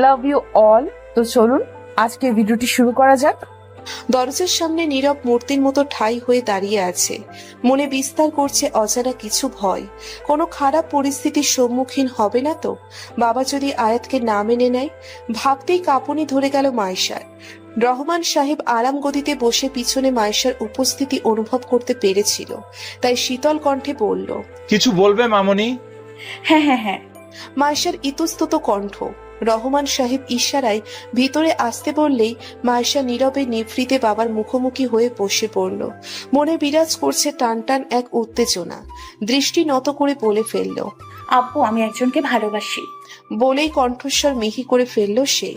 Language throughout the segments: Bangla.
Love you all. তো চলুন আজকে ভিডিওটি শুরু করা যাক। দরজার সামনে নীরব মূর্তির মতো ঠাই হয়ে দাঁড়িয়ে আছে। মনে বিস্তার করছে অজানা কিছু ভয়। কোনো খারাপ পরিস্থিতির সম্মুখীন হবে না তো? বাবা যদি আয়াতকে না মেনে নেয়? ভাবতেই কাঁপুনি ধরে গেল মায়েশার। রহমান সাহেব আরাম গদিতে বসে পিছনে মায়েশার উপস্থিতি অনুভব করতে পেরেছিল, তাই শীতল কণ্ঠে বলল, কিছু বলবে মামনি? হ্যাঁ হ্যাঁ হ্যাঁ। মায়েশার ইতস্তত কণ্ঠ। রহমান সাহেব ইশারায় ভিতরে আসতে বললেই মায়েশা নীরবে নিভৃতে বাবার মুখোমুখি হয়ে বসে পড়ল। মনে বিরাজ করছে টান টান এক উত্তেজনা। দৃষ্টি নত করে বলে ফেলল, আব্বু, আমি একজনকে ভালোবাসি। বলেই কণ্ঠস্বর মিহি করে ফেলল সে।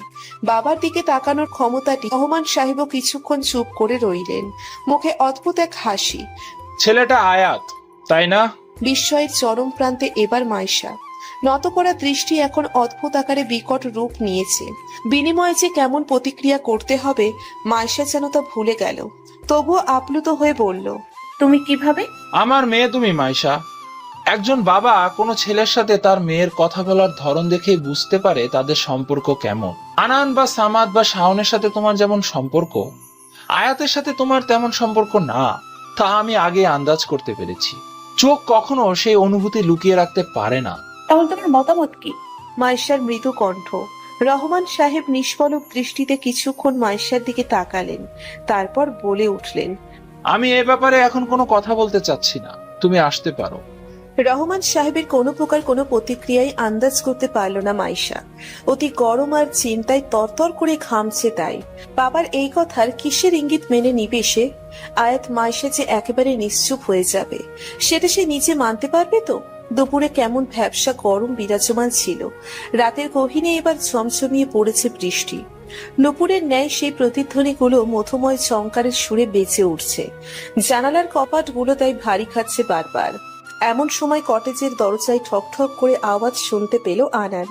বাবার দিকে তাকানোর ক্ষমতাটি রহমান সাহেবও কিছুক্ষণ চুপ করে রইলেন, মুখে অদ্ভুত এক হাসি। ছেলেটা আয়াত, তাই না? বিস্ময়ের চরম প্রান্তে এবার মায়েশা। নত করা দৃষ্টি এখন অদ্ভুত আকারে বিকট রূপ নিয়েছে। বিনিময়ে যে কেমন প্রতিক্রিয়া করতে হবে মায়েশা যেন তা ভুলে গেল। তবুও আপ্লুত হয়ে বলল, তুমি কিভাবে? আমার মেয়ে তুমি মাইশা। একজন বাবা কোনো ছেলের সাথে তার মেয়ের কথা বলার ধরন দেখেই বুঝতে পারে তাদের সম্পর্ক কেমন। আনান বা সামাদ বা শাওনের সাথে তোমার যেমন সম্পর্ক, আয়াতের সাথে তোমার তেমন সম্পর্ক না, তা আমি আগে আন্দাজ করতে পেরেছি। চোখ কখনো সেই অনুভূতি লুকিয়ে রাখতে পারে না। তাহলে তোমার মতামত কি? মায়েশার মৃদু কণ্ঠ। রহমান সাহেব নিষ্পলক দৃষ্টিতে কিছুক্ষণ মায়েশার দিকে তাকালেন, তারপর বলে উঠলেন, আমি এ ব্যাপারে এখন কোনো কথা বলতে চাচ্ছি না, তুমি আসতে পারো। রহমান সাহেবের কোনো প্রকার কোনো প্রতিক্রিয়ায় আন্দাজ করতে পারল না মাইশা। অতি গরম আর চিন্তায় তরতর করে ঘামছে তাই। বাবার এই কথার কিসের ইঙ্গিত মেনে নিবে সে? আয়াত মাইশা যে একেবারে নিশ্চুপ হয়ে যাবে, সেটা সে নিজে মানতে পারবে তো? দুপুরে কেমন ভ্যাবসা গরম বিরাজমান ছিল। রাতের গহীনে এবার ঝমঝমিয়ে পড়েছে বৃষ্টি। নুপুরের ন্যায় সেই প্রতিধ্বনিগুলো মধুময় চমকারের সুরে বেঁচে উঠছে। জানালার কপাটগুলো তাই ভারী খাচ্ছে বারবার। এমন সময় কটেজের দরজায় ঠক ঠক করে আওয়াজ শুনতে পেল আনান।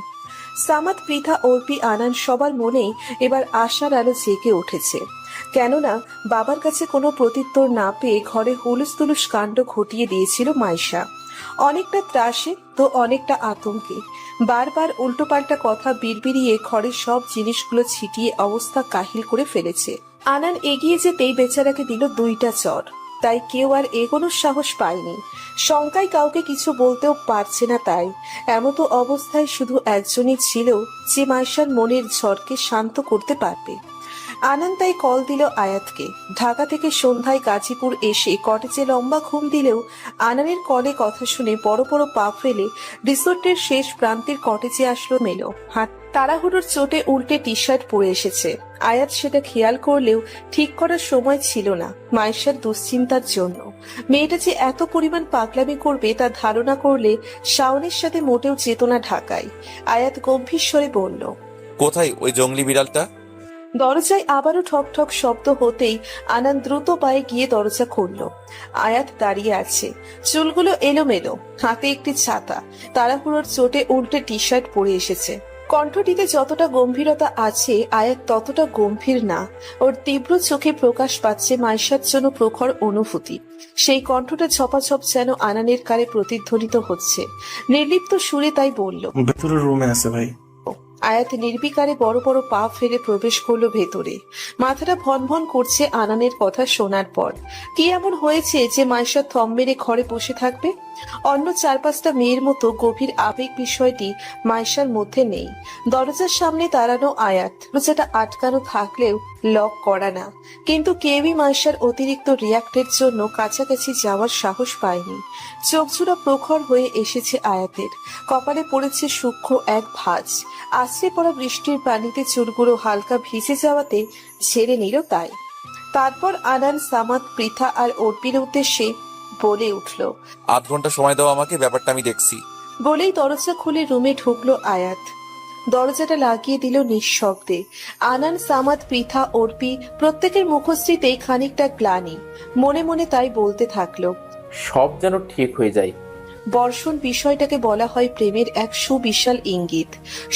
সামাদ, পৃথা, অর্পি, আনান সবার মনেই এবার আশার আলো জেগে উঠেছে। কেননা বাবার কাছে কোনো প্রত্যুত্তর না পেয়ে ঘরে হুলুস তুলুস কাণ্ড ঘটিয়ে দিয়েছিল মাইশা। অনেকটা ত্রাসে তো অনেকটা আতঙ্কে। বারবার উল্টোপাল্টা কথা বিড়বিড়িয়ে ঘরের সব জিনিসগুলো ছিটিয়ে অবস্থা কাহিল করে ফেলেছে। আনান এগিয়ে যেতেই বেচারাকে দিল দুইটা চর। তাই কেউ আর এগোনোর সাহস পায়নি। শঙ্কায় কাউকে কিছু বলতেও পারছে না। তাই এমতো অবস্থায় শুধু একজনই ছিল যে মাইশার মনের ঝড়কে শান্ত করতে পারবে। আনন্দ তাই কল দিল আয়াতকে। ঢাকা থেকে সন্ধ্যায় গাজীপুর এসে কটেজে লম্বা ঘুম দিলেও আনানের কলে কথা শুনে বড় বড় পা ফেলে রিসোর্টের শেষ প্রান্তের কটেজে আসলো মেলো। হাত তাড়াহুড়োর চোটে উল্টে টি শার্ট পরে এসেছে। আয়াত সেটা খেয়াল করলেও ঠিক করার সময় ছিল না মাইশার দুশ্চিন্তার জন্য। মেয়েটা যে এত পরিমাণ পাগলামি করবে তা ধারণা করলে শাওনের সাথে মোটেও যেত না ঢাকায়। আয়াত গম্ভীর স্বরে বলল, কোথায় ওই জঙ্গলি বিড়ালটা? দরজায় আবারও ঠক ঠক শব্দ হতেই আনান দ্রুত পায়ে গিয়ে দরজা খুলল। আয়াত দাঁড়িয়ে আছে, চুলগুলো এলোমেলো, হাতে একটি ছাতা। তাড়াহুড়োর চোটে উল্টে টি শার্ট পরে এসেছে। কণ্ঠটিতে যতটা গম্ভীরতা আছে আয়াত ততটা গম্ভীর না। ওর তীব্র চোখে প্রকাশ পাচ্ছে মাইশার জন্য প্রখর অনুভূতি। সেই কণ্ঠটা ঝপাঝপ যেন আনানের কারে প্রতিধ্বনিত হচ্ছে। নির্লিপ্ত সুরে তাই বলল, ভেতরের রুমে আছে ভাই। আয়াত নির্বিকারে বড় বড় পা ফেলে প্রবেশ করলো ভেতরে। মাথাটা ভন ভন করছে আনানের কথা শোনার পর। কি এমন হয়েছে যে মাইশা থম মেরে ঘরে বসে থাকবে? অন্য 4-5টা মেয়ের মতো গভীর আবেগ বিষয়টি মাইশার মধ্যে নেই। দরজার সামনে দাঁড়ানো আয়াত, দরজাটা আটকানো থাকলেও লক করা না। কিন্তু কেউই মাইশার অতিরিক্ত রিয়াক্টের জন্য কাছাকাছি যাওয়ার সাহস পায়নি। চোখজোড়া প্রখর হয়ে এসেছে আয়াতের। কপালে পড়েছে সূক্ষ্ম এক ভাঁজ। আছড়ে পড়া বৃষ্টির পানিতে চুলগুলো হালকা ভিজে যাওয়াতে ছেড়ে নিল তাই। তারপর আনান, সামাদ, পৃথা আর অর্পির উদ্দেশ্যে বলে উঠল, আধ ঘন্টা সময় দাও আমাকে, ব্যাপারটা আমি দেখছি। বলেই দরজা খুলে রুমে ঢুকলো আয়াত। দরজাটা লাগিয়ে দিল নিঃশব্দে। আনান, সামাদ, পৃথা, অর্পি প্রত্যেকের মুখশ্রীতে খানিকটা গ্লানি। মনে মনে তাই বলতে থাকলো, সব যেন ঠিক হয়ে যায়। বর্ষণ বিষয়টাকে বলা হয় প্রেমের এক সুবিশাল ইঙ্গিত।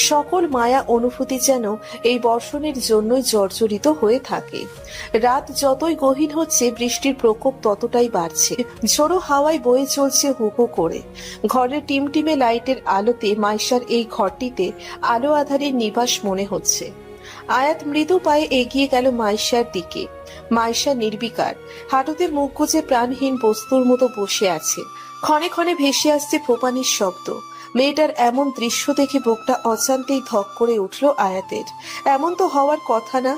সকল মায়া অনুভূতি যেন এই বর্ষণের জন্যই জর্জরিত হয়ে থাকে। রাত যতই গহীন হচ্ছে বৃষ্টির প্রকোপ ততটাই বাড়ছে। ঝোড়ো হাওয়ায় বয়ে চলছে হু হু করে। ঘরের টিমটিমে লাইটের আলোতে মাইশার এই ঘরটিতে আলো আধারের নিবাস মনে হচ্ছে। আয়াত মৃদু পায়ে এগিয়ে গেল মাইশার দিকে। মাইশা নির্বিকার, হাঁটুতে মুখ গুজে প্রাণহীন বস্তুর মতো বসে আছে। ক্ষণে ক্ষণে ভেসে আসছে ফোপানির শব্দ। মেয়েটার এমন দৃশ্য দেখে বুকটা অজান্তেই ধক করে উঠল আয়াতের। এমন তো হওয়ার কথা না।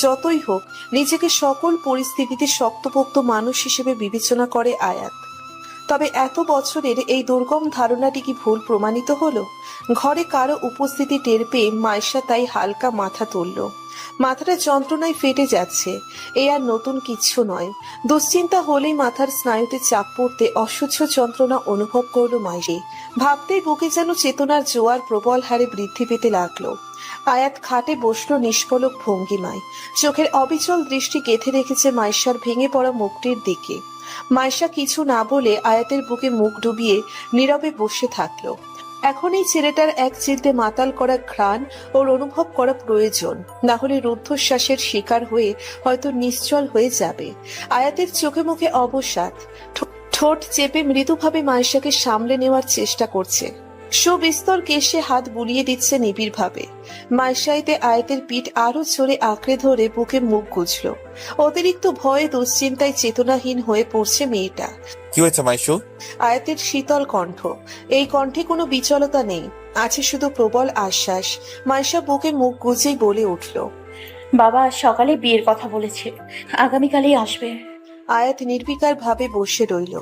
যতই হোক, নিজেকে সকল পরিস্থিতিতে শক্তপোক্ত মানুষ হিসেবে বিবেচনা করে আয়াত। তবে এত বছরের এই দুর্গম ধারণাটি কি ভুল প্রমাণিত হলো? ঘরে কারো উপস্থিতি টের পেয়ে মাইশা তাই হালকা মাথা তুলল। মাথাটা যন্ত্রণায় ফেটে যাচ্ছে। এ আর নতুন কিচ্ছু নয়। দুশ্চিন্তা হলেই মাথার স্নায়ুতে চাপ পড়তে অসহ্য যন্ত্রণা অনুভব করল মাইশা। ভাবতেই বুকে যেন চেতনার জোয়ার প্রবল হারে বৃদ্ধি পেতে লাগলো। আয়াত খাটে বসলো নিষ্পলক ভঙ্গিমায়। চোখের অবিচল দৃষ্টি গেঁথে রেখেছে মাইশার ভেঙে পড়া মুখটির দিকে। মাইশা কিছু না বলে আয়াতের বুকে মুখ ডুবিয়ে নীরবে বসে থাকলো। এখন এই ছেলেটার এক চিলতে মাতাল করা ঘ্রাণ ওর অনুভব করা প্রয়োজন, না হলে রুদ্ধশ্বাসের শিকার হয়ে হয়তো নিশ্চল হয়ে যাবে। আয়াতের চোখে মুখে অবসাদ। ঠোঁট চেপে মৃদুভাবে মাইশাকে সামলে নেওয়ার চেষ্টা করছে। সুবিস্তর কেশে হাত বুলিয়ে দিচ্ছে নিবিড় ভাবে। মাইশাইতে আয়াতের পিঠ আরো জোরে আঁকড়ে ধরে বুকে মুখ গুজল। অতিরিক্ত ভয়ে দুশ্চিন্তায় চেতনাহীন হয়ে পড়ছে মেয়েটা। কি হয়েছে মাইশু? আয়াতের শীতল কণ্ঠ। এই কণ্ঠে কোনো বিচলতা নেই, আছে শুধু প্রবল আশ্বাস। মাইশা বুকে মুখ গুজেই বলে উঠল, বাবা আজ সকালে বিয়ের কথা বলেছে, আগামীকালই আসবে। আয়াত নির্বিকার ভাবে বসে রইল।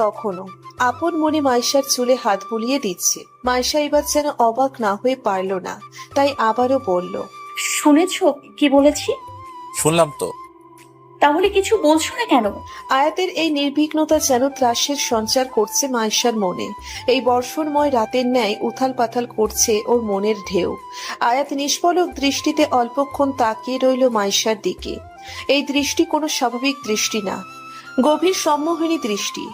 তখনও আপন মনে মাইশার চুলে হাত বুলিয়ে দিচ্ছে। মাইশা এবার যেন অবাক না হয়ে পারল না, তাই আবারও বলল, শুনেছো কি বলেছি? শুনলাম তো। তাহলে কিছু বলছো না কেন? আয়াতের এই নির্বিঘ্নতা যেন ত্রাসের সঞ্চার করছে মাইশার মনে। এই বর্ষণময় রাতের ন্যায় উথাল পাথাল করছে ওর মনের ঢেউ। আয়াত নিষ্পলক দৃষ্টিতে অল্পক্ষণ তাকিয়ে রইল মাইশার দিকে। এই দৃষ্টি কোনো স্বাভাবিক দৃষ্টি না, গভীর সম্মোহিনী দৃষ্টি।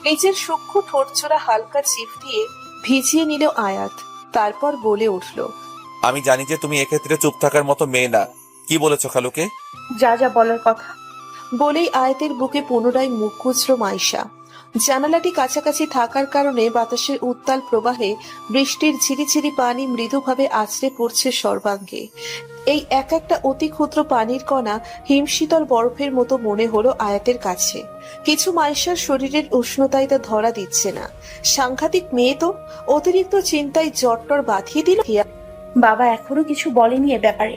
নিজের সূক্ষ্ম ঠোঁটচোরা হালকা চিপ দিয়ে ভিজিয়ে নিল আয়াত। তারপর বলে উঠল, আমি জানি যে তুমি এক্ষেত্রে চুপ থাকার মতো মেয়ে না। কি বলেছো খালুকে? যা যা বলার কথা। বলেই আয়াতের বুকে পুনরায় মুখ গুজল মাইশা। জানালাটি কাছাকাছি থাকার কারণে বাতাসের উত্তাল প্রবাহে বৃষ্টির ঝিরিঝিরি পানি মৃদুভাবে আছড়ে পড়ছে সর্বাঙ্গে। এই এক একটা অতি ক্ষুদ্র পানির কণা হিমশীতল বরফের মতো মনে হলো আয়াতের কাছে। কিছু মাইশার শরীরের উষ্ণতায় তা ধরা দিচ্ছে না। সাংঘাতিক মেয়ে তো। অতিরিক্ত চিন্তায় জটটর বাঁধিয়ে দিল। বাবা এখনো কিছু বলেনি এ ব্যাপারে।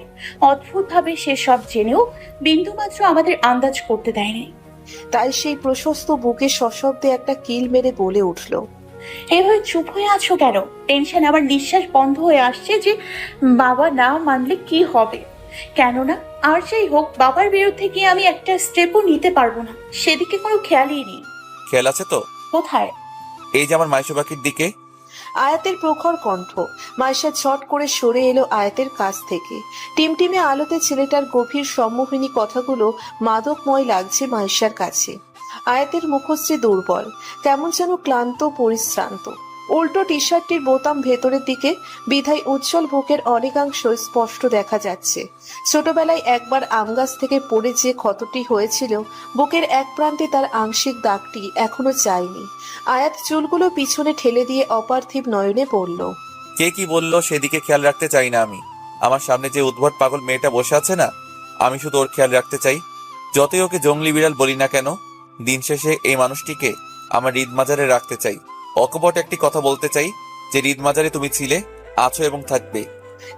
অদ্ভুত ভাবে সে সব জেনেও বিন্দুমাত্র আমাদের আন্দাজ করতে দেয়নি। তাই সেই প্রশস্ত বুকে সশব্দে একটা কিল মেরে বলে উঠল, এভাবে চুপ হয়ে আছো কেন? টেনশন, আবার নিঃশ্বাস বন্ধ হয়ে আসছে যে বাবা না মানলে কি হবে। কেননা আর যাই হোক, বাবার বিরুদ্ধে গিয়ে আমি একটা স্টেপও নিতে পারবো না, সেদিকে কোনো খেয়ালই নেই। খেয়াল আছে তো? কোথায়? এই যে আমার মাইশু পাখির দিকে। আয়াতের প্রখর কণ্ঠ। মাইশা ছট করে সরে এলো আয়াতের কাছ থেকে। টিমটিমে আলোতে ছেলেটার গভীর সম্মোহিনী কথাগুলো মাদকময় লাগছে মাইশার কাছে। আয়াতের মুখশ্রী দুর্বল, কেমন যেন ক্লান্ত পরিশ্রান্ত। উল্টো টি শার্টটির বোতাম ভেতরের দিকে, বিধায় উজ্জ্বল বুকের অনেকাংশ স্পষ্ট দেখা যাচ্ছে। ছোটবেলায় একবার আম গাছ থেকে পড়ে যে ক্ষতটি হয়েছিল, বুকের এক প্রান্তে তার আংশিক দাগটি এখনো যায়নি। আয়াত চুলগুলো পিছনে ঠেলে দিয়ে অপার্থিব নয়নে বলল, কে কি বললো সেদিকে খেয়াল রাখতে চাই না আমি। আমার সামনে যে উদ্ভট পাগল মেয়েটা বসে আছে না, আমি শুধু ওর খেয়াল রাখতে চাই। যতই ওকে জঙ্গলি বিড়াল বলি না কেন, দিন শেষে এই মানুষটিকে আমার হৃদ মাজারে রাখতে চাই। অকপট একটি কথা বলতে চাই যে হৃদ মাজারে তুমি ছিলে, আছো এবং থাকবে।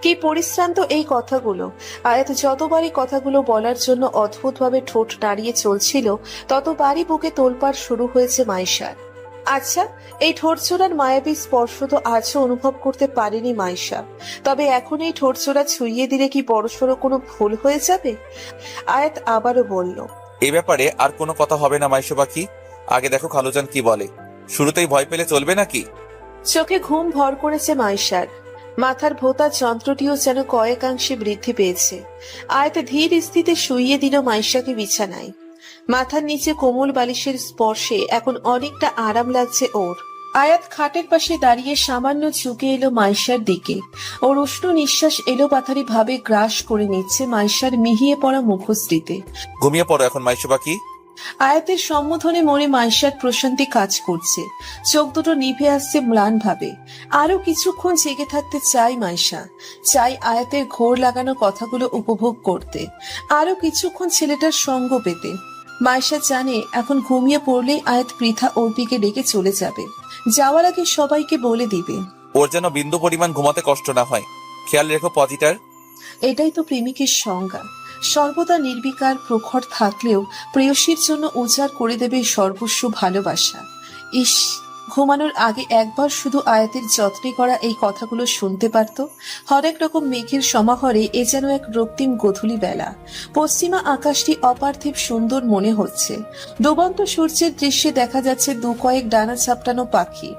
কি পরিশ্রান্ত এই কথাগুলো! আয়াত যতবারই কথাগুলো বলার জন্য অদ্ভুতভাবে ঠোঁট নাড়িয়ে চলছিল, ততবারই বুকে তোলপাড় শুরু হয়েছে মাইশার। আচ্ছা, এই ঠোঁটচোরার মায়াবী স্পর্শ তো আজও অনুভব করতে পারেনি মাইশা। তবে এখন এই ঠোঁটচোরা ছুঁইয়ে দিলে কি বড়সড় কোনো ভুল হয়ে যাবে? আয়াত আবারও বলল, এ ব্যাপারে আর কোনো কথা হবে না মাইশু পাখি। আগে দেখো খালুজান কি বলে। শুরুতেই ভয় পেলে চলবে নাকি? চোখে ঘুম ভর করেছে মাইশার। মাথার ভোঁতা যন্ত্রটিও যেন কয়েকাংশে বৃদ্ধি পেয়েছে। আয়াত ধীর স্থিতে শুইয়ে দিল মাইশাকে বিছানায়। মাথার নিচে কোমল বালিশের স্পর্শে এখন অনেকটা আরাম লাগছে ওর। আয়াত খাটের পাশে দাঁড়িয়ে সামান্য ঝুঁকে এলো মাইশার দিকে। ওর উষ্ণ নিঃশ্বাস এলো পাথারি ভাবে গ্রাস করে নিচ্ছে মাইশার মিহিয়ে পড়া মুখশ্রীতে। ঘুমিয়ে পড়ো এখন মাইশু পাখি। আয়াতের সম্বোধনে মনে মাইশার প্রশান্তি কাজ করছে, চোখ দুটো নিভে আসছে ম্লান ভাবে। আরো কিছুক্ষণ জেগে থাকতে চাই মাইশা, চাই আয়াতের ঘোর লাগানো কথাগুলো উপভোগ করতে, আরো কিছুক্ষণ ছেলেটার সঙ্গ পেতে। মাইশা জানে এখন ঘুমিয়ে পড়লেই আয়াত পৃথা অর্পিকে ডেকে চলে যাবে, যাওয়ার আগে সবাইকে বলে দিবে ওর যেন বিন্দু পরিমাণ ঘুমাতে কষ্ট না হয়, খেয়াল রেখো পজিটার। এটাই তো প্রেমিকের সংজ্ঞা, সর্বদা নির্বিকার প্রখর থাকলেও প্রেয়সীর জন্য উজাড় করে দেবে সর্বস্ব ভালোবাসা। ইস, ঘুমানোর আগে একবার শুধু আয়াতের যত্নে করা এই কথাগুলো শুনতে পারত। হরেক রকম মেঘের সমাহারে এ যেন এক রক্তিম গোধূলি বেলা। পশ্চিমা আকাশটি অপার্থিব সুন্দর মনে হচ্ছে। ডুবন্ত সূর্যের দৃশ্যে দেখা যাচ্ছে দু কয়েক ডানা ঝাপটানো পাখি।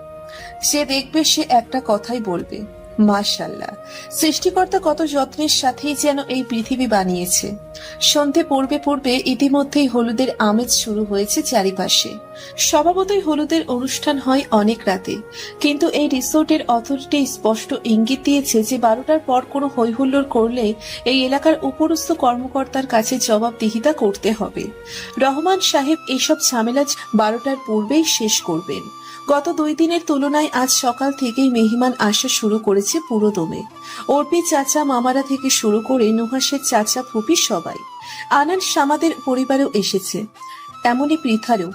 সে দেখবে, সে একটা কথাই বলবে, মাশাআল্লাহ, সৃষ্টিকর্তা কত যত্নের সাথেই যেন এই পৃথিবী বানিয়েছে। সন্ধে পড়বে পড়বে ইতিমধ্যেই হলুদের আমেজ শুরু হয়েছে চারিপাশে। স্বভাবতই হলুদের অনুষ্ঠান হয় অনেক রাতে, কিন্তু এই রিসোর্টের অথরিটি স্পষ্ট ইঙ্গিত দিয়েছে যে 12টার পর কোনো হৈহুল্লোড় করলে এই এলাকার উপরস্থ কর্মকর্তার কাছে জবাবদিহিতা করতে হবে। রহমান সাহেব এইসব ঝামেলা 12টার পূর্বেই শেষ করবেন। গত 2 দিনের তুলনায় আজ সকাল থেকেই মেহমান আসা শুরু করেছে পুরো দমে। অর্পি চাচা মামারা থেকে শুরু করে নুহাসের চাচা ফুপি সবাই। আনান সামাদের পরিবারও এসেছে, এমনই পৃথারও।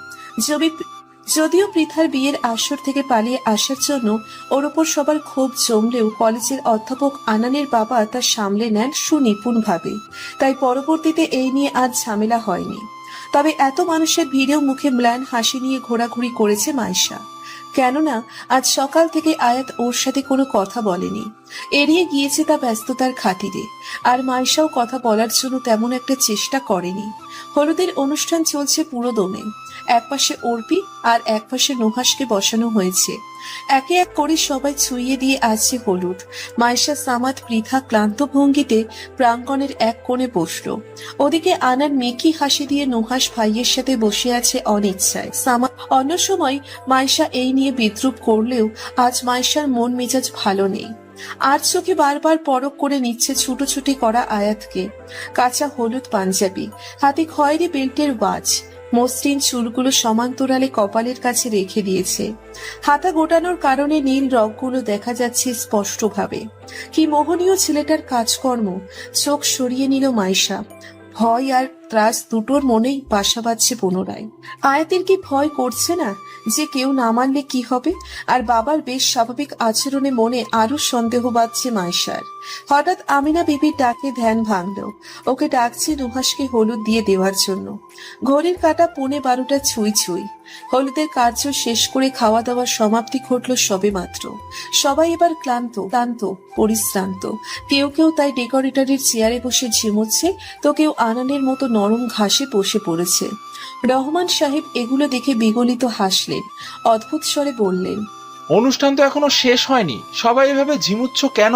যদিও পৃথার বিয়ের আসর থেকে পালিয়ে আসার জন্য ওর ওপর সবার ক্ষোভ জমলেও কলেজের অধ্যাপক আনানের বাবা তা সামলে নেন সুনিপুণভাবে, তাই পরবর্তীতে এই নিয়ে আর ঝামেলা হয়নি। তবে এত মানুষের ভিড়েও মুখে ম্লান হাসি নিয়ে ঘোরাঘুরি করেছে মাইশা, কেননা আজ সকাল থেকে আয়াত ওর সাথে কোনো কথা বলেনি, এড়িয়ে গিয়েছে তা ব্যস্ততার খাতিরে। আর মাইশাও কথা বলার জন্য তেমন একটা চেষ্টা করেনি। হলুদের অনুষ্ঠান চলছে পুরো দমে। একপাশে অর্পি আর একপাশে নুহাসকে বসানো হয়েছে। একে এক করে সবাই ছুঁয়ে দিয়ে আসছে হলুদ। মাইশা, সামাদ, পৃথা ক্লান্ত ভঙ্গিতে প্রাঙ্গণের এক কোণে বসলো। ওদিকে আনার মেকি হাসি দিয়ে নুহাস ভাইয়ের সাথে বসে আছে অনিচ্ছায়। সামাদ অন্য সময় মাইশা এই নিয়ে বিদ্রুপ করলেও আজ মাইশার মন মেজাজ ভালো নেই। আর চোখে বারবার পরক করে নিচ্ছে ছুটোছুটি করা আয়াতকে। কাঁচা হলুদ পাঞ্জাবি, হাতে খয়েরি বেল্টের ওয়াচ, মসৃণ চুলগুলো সমান্তরালে কপালের কাছে রেখে দিয়েছে। হাতা গোটানোর কারণে নীল রগগুলো দেখা যাচ্ছে স্পষ্টভাবে। কি মোহনীয় ছেলেটার কাজকর্ম। চোখ সরিয়ে নিল মাইশা। ভয় আর ত্রাস দুটোর মনেই বাসা বাঁধছে পুনরায়। আয়াতের কি ভয় করছে না যে কেউ না মানলে কি হবে? আর বাবার বেশ স্বাভাবিক আচরণে মনে আরো সন্দেহ বাঁধছে মাইশার। হঠাৎ আমিনা বিবির ডাকে ধ্যান ভাঙল। ওকে ডাকছে নুহাসকে হলুদ দিয়ে দেওয়ার জন্য। ঘড়ির কাঁটা 12:15 ছুঁই ছুঁই। হলুদের কার্য শেষ করে খাওয়া দাওয়ার সমাপ্তি ঘটল সবে মাত্র। সবাই এবার ক্লান্ত পরিশ্রান্ত। কেউ কেউ তাই ডেকোরেটরের চেয়ারে বসে ঝিমুচ্ছে, তো কেউ আনানের মতো নরম ঘাসে বসে পড়েছে। রহমান সাহেব এগুলো দেখে বিগলিত হাসলেন, অদ্ভুত স্বরে বললেন, অনুষ্ঠান তো এখনো শেষ হয়নি, সবাই এভাবে ঝিমুচ্ছ কেন?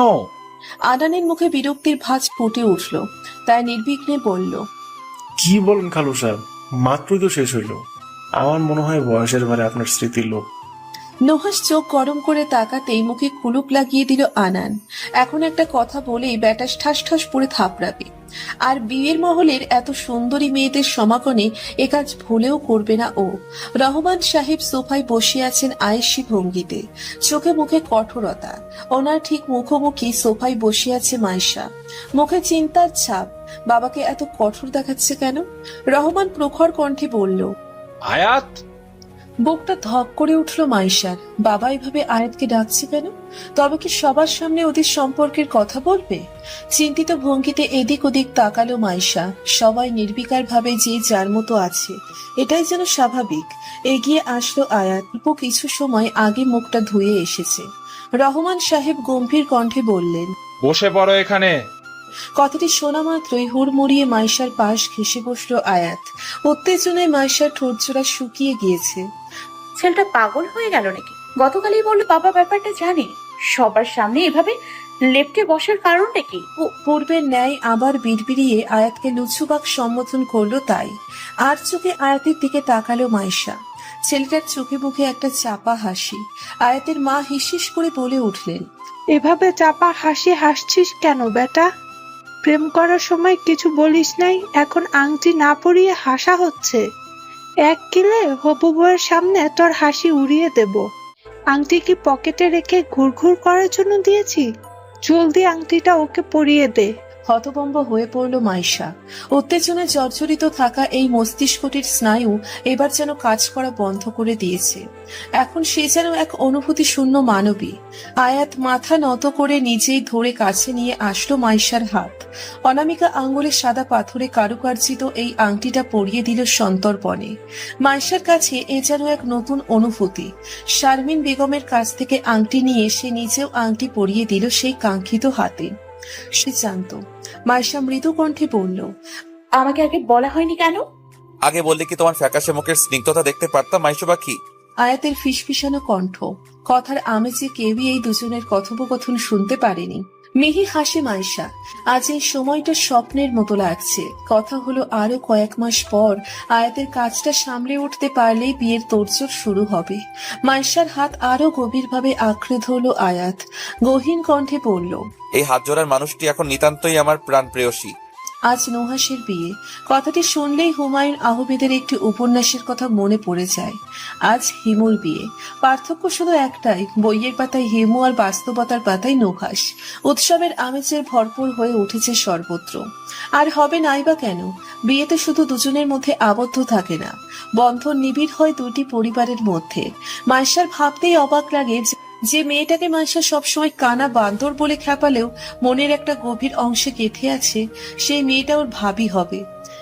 আনানের মুখে বিরক্তির ভাঁজ ফুটে উঠল। তাই নির্বিঘ্নে বলল, কি বলেন খালু সাহেব, মাত্রই তো শেষ হইল। আমার মনে হয় বয়সের ভারে আপনার স্মৃতির লোক। নুহাস চোখ গরম করে তাকাতেই মুখে কুলুপ লাগিয়ে দিল আনান। এখন একটা কথা বলেই ব্যাটা ঠাস ঠাস পড়ে থাপড়াবে। আর বিয়ের মহলের এত সুন্দরী মেয়েদের সমাগমে এ কাজ ভুলেও করবে না ও। রহমান সাহেব সোফায় বসে আছেন আয়েশি ভঙ্গিতে, চোখে মুখে কঠোরতা। ওনার ঠিক মুখোমুখি সোফায় বসে আছে মাইশা, মুখে চিন্তার ছাপ। বাবাকে এত কঠোর দেখাচ্ছে কেন? রহমান প্রখর কণ্ঠে বলল, আয়াত। বুকটা ধক করে উঠল মাইশার। বাবা এভাবে আয়াতকে ডাকছে কেন? তবে কি সবার সামনে ওদের সম্পর্কের কথা বলবে? চিন্তিত ভঙ্গিতে এদিক ওদিক তাকালো মাইশা। সবাই নির্বিকার ভাবে যে যার মতো আছে, এটাই যেন স্বাভাবিক। এগিয়ে আসলো আয়াত। অল্প কিছু সময় আগে মুখটা ধুয়ে এসেছে। রহমান সাহেব গম্ভীর কণ্ঠে বললেন, বসে পড়ো এখানে। কথাটি শোনা মাত্রই হুড়মুড়িয়ে মাইশার পাশ ঘেসে বসলো আয়াত। উত্তেজনায় মাইশার ঠোঁটজোড়া শুকিয়ে গিয়েছে। ছেলেটা পাগল হয়ে গেল নাকি? গতকালই বললো বাবা ব্যাপারটা জানে, সবার সামনে এভাবে লেপটে বসার কারণটা কি? পূর্বের ন্যায় আবার বিড়বিড়িয়ে আয়াতকে লুচুবাক সম্বোধন করলো তাই। আর চোখে আয়াতের দিকে তাকালো মাইশা। ছেলেটার চোখে মুখে একটা চাপা হাসি। আয়াতের মা হিসিস করে বলে উঠলেন, এভাবে চাপা হাসি হাসছিস কেন বেটা? প্রেম করার সময় কিছু বলিস নাই, এখন আংটি না পরিয়ে হাসা হচ্ছে। এক কিলে হবু বউয়ের সামনে তোর হাসি উড়িয়ে দেব। আংটি কি পকেটে রেখে ঘুরঘুর করার জন্য দিয়েছি? জলদি আংটিটা ওকে পরিয়ে দে। হতভম্ব হয়ে পড়ল মাইশা। উত্তেজনায় জর্জরিত থাকা এই মস্তিষ্কটির স্নায়ু এবার যেন কাজ করা বন্ধ করে দিয়েছে। এখন সে যেন এক অনুভূতি শূন্য মানবী। আয়াত মাথা নত করে নিজেই ধরে কাছে নিয়ে আসলো মাইশার হাত। অনামিকা আঙ্গুলে সাদা পাথরে কারুকার্জিত এই আংটিটা পরিয়ে দিল সন্তর্পণে। মাইশার কাছে এ যেন এক নতুন অনুভূতি। শারমিন বেগমের কাছ থেকে আংটি নিয়ে সে নিজেও আংটি পরিয়ে দিল সেই কাঙ্ক্ষিত হাতে। সে জানত। মাইশা মৃদু কণ্ঠে বলল, আমাকে আগে বলা হয়নি কেন? আগে বললে কি তোমার ফ্যাকাশে মুখের স্নিগ্ধতা দেখতে পারতাম মাইশু পাখি? আয়াতের ফিসফিসানো কণ্ঠ। কথার আমেজে কেউই এই দুজনের কথোপকথন শুনতে পারেনি। মিহি হাসে মাইশা। আজ এই সময়টা স্বপ্নের মতো লাগছে। কথা হলো আরো কয়েক মাস পর আয়াতের কাজটা সামলে উঠতে পারলেই বিয়ের তোড়জোড় শুরু হবে। মাইশার হাত আরো গভীরভাবে আঁকড়ে ধরল আয়াত। গহীন কণ্ঠে বলল, এই হাত জোড়ার মানুষটি এখন নিতান্তই আমার প্রাণ প্রেয়সী। আজ নুহাসের বিয়ে। কথাটি শুনলেই হুমায়ুন আহমেদের একটি উপন্যাসের কথা মনে পড়ে যায়। আজ হিমুর বিয়ে। পার্থক্য শুধু একটাই, বইয়ের পাতায় হিমু আর বাস্তবতার পাতায় নুহাস। উৎসবের আমেজে ভরপুর হয়ে উঠেছে সর্বত্র। আর হবে নাই বা কেন? বিয়েতে শুধু দুজনের মধ্যে আবদ্ধ থাকে না, বন্ধন নিবিড় হয় দুটি পরিবারের মধ্যে। মাইশার ভাবতেই অবাক লাগে যে মেয়েটাকে মাইশা সবসময় কানা বান্দর বলে খ্যাপালেও মনের একটা গভীর অংশে গেঁথে আছে, সেই মেয়েটা ওর ভাবি হবে।